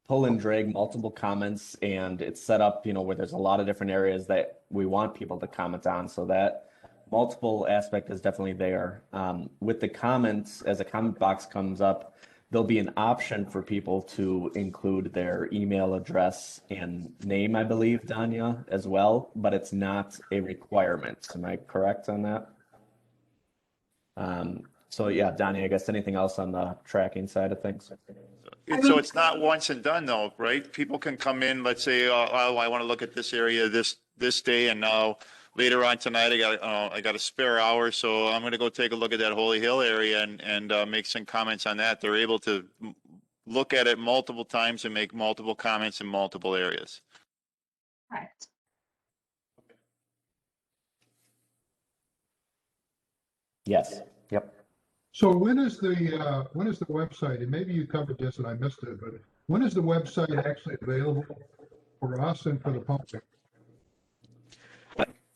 [SPEAKER 16] pull and drag multiple comments, and it's set up, where there's a lot of different areas that we want people to comment on. So that multiple aspect is definitely there. With the comments, as a comment box comes up, there'll be an option for people to include their email address and name, I believe, Danya, as well, but it's not a requirement. Am I correct on that? So yeah, Danya, I guess anything else on the tracking side of things?
[SPEAKER 14] So it's not once and done though, right? People can come in, let's say, oh, I want to look at this area this day, and now later on tonight, I got a spare hour, so I'm going to go take a look at that Holy Hill area and make some comments on that. They're able to look at it multiple times and make multiple comments in multiple areas.
[SPEAKER 17] Correct.
[SPEAKER 16] Yes. Yep.
[SPEAKER 8] So when is the website, and maybe you covered this and I missed it, but when is the website actually available for us and for the public?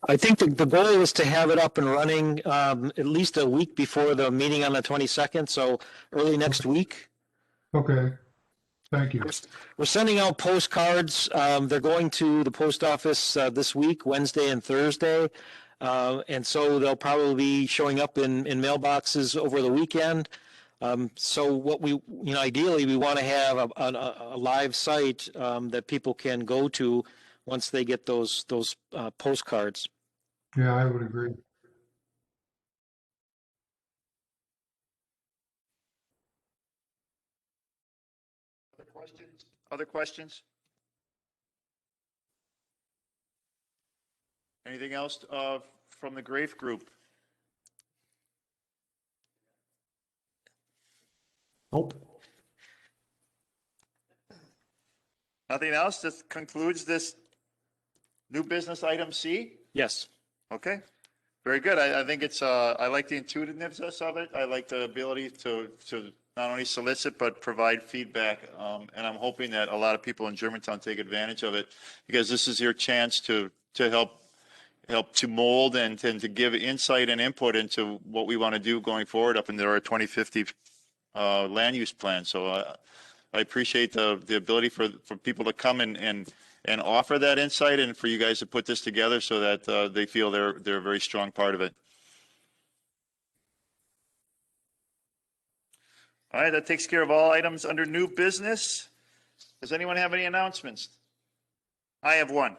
[SPEAKER 13] I think the goal is to have it up and running at least a week before the meeting on the 22nd, so early next week.
[SPEAKER 8] Okay, thank you.
[SPEAKER 13] We're sending out postcards. They're going to the post office this week, Wednesday and Thursday. And so they'll probably be showing up in mailboxes over the weekend. So what we, ideally, we want to have a live site that people can go to once they get those postcards.
[SPEAKER 8] Yeah, I would agree.
[SPEAKER 14] Other questions? Anything else from the Grafe Group?
[SPEAKER 16] Nope.
[SPEAKER 14] Nothing else? This concludes this new business item C?
[SPEAKER 13] Yes.
[SPEAKER 14] Okay, very good. I think it's, I like the intuitiveness of it. I like the ability to not only solicit, but provide feedback. And I'm hoping that a lot of people in Germantown take advantage of it, because this is your chance to help to mold and to give insight and input into what we want to do going forward up into our 2050 land use plan. So I appreciate the ability for people to come and offer that insight, and for you guys to put this together so that they feel they're a very strong part of it. All right, that takes care of all items under new business. Does anyone have any announcements? I have one.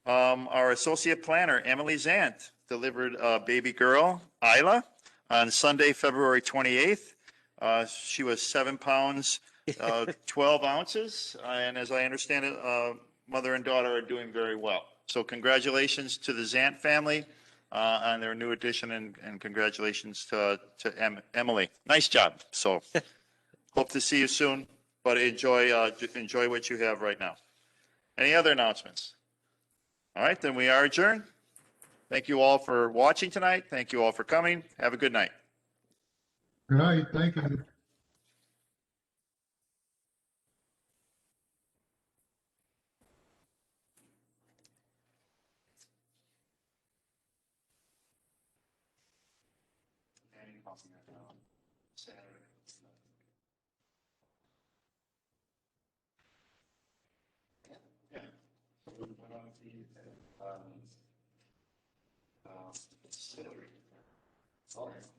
[SPEAKER 14] Our associate planner, Emily Zant, delivered a baby girl, Isla, on Sunday, February 28th. She was 7 pounds, 12 ounces. And as I understand it, mother and daughter are doing very well. So congratulations to the Zant family on their new addition, and congratulations to Emily. Nice job. So hope to see you soon, but enjoy what you have right now. Any other announcements? All right, then we are adjourned. Thank you all for watching tonight. Thank you all for coming. Have a good night.
[SPEAKER 8] Good night, thank you.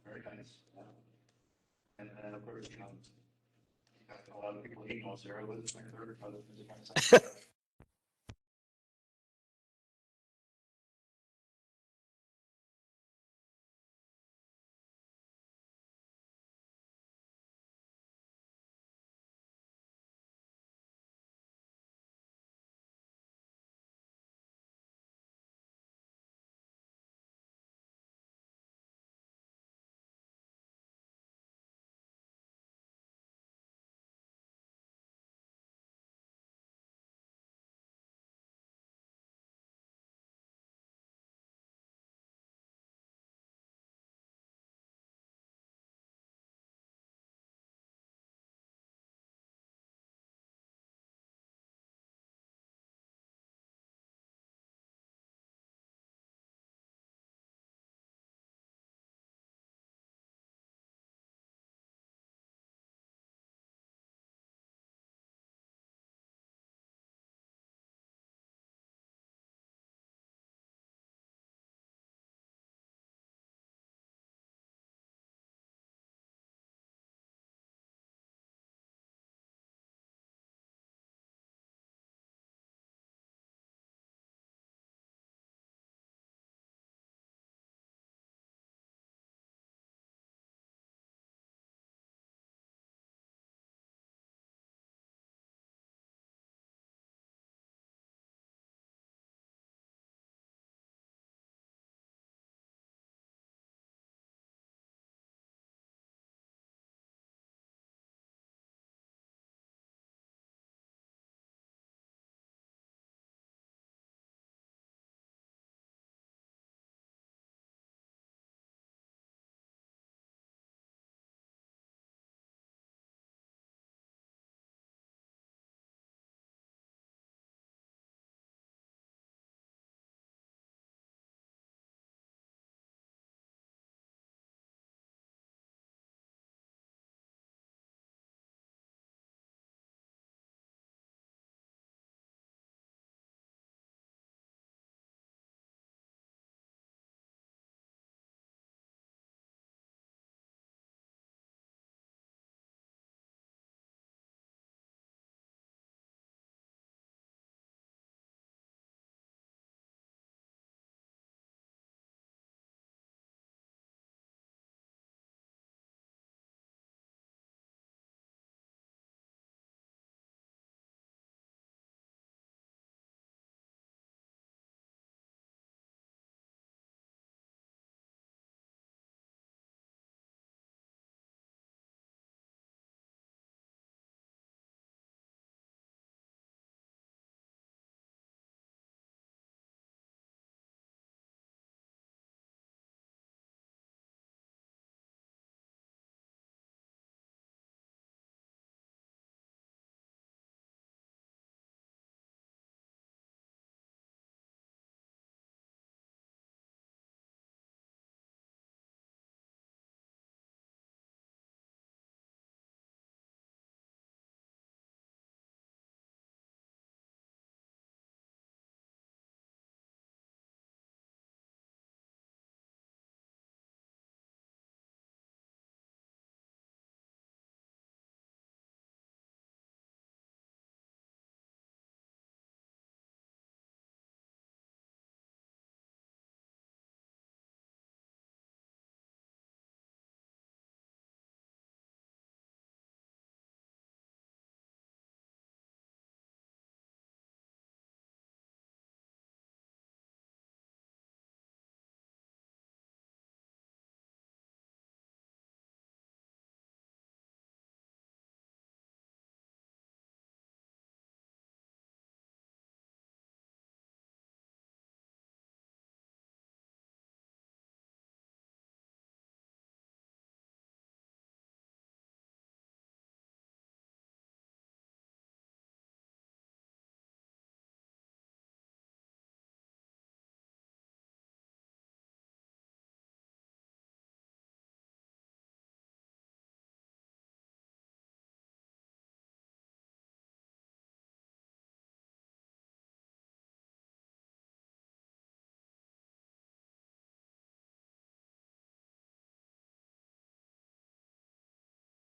[SPEAKER 2] Very nice. And then, of course, a lot of people email Sarah with my third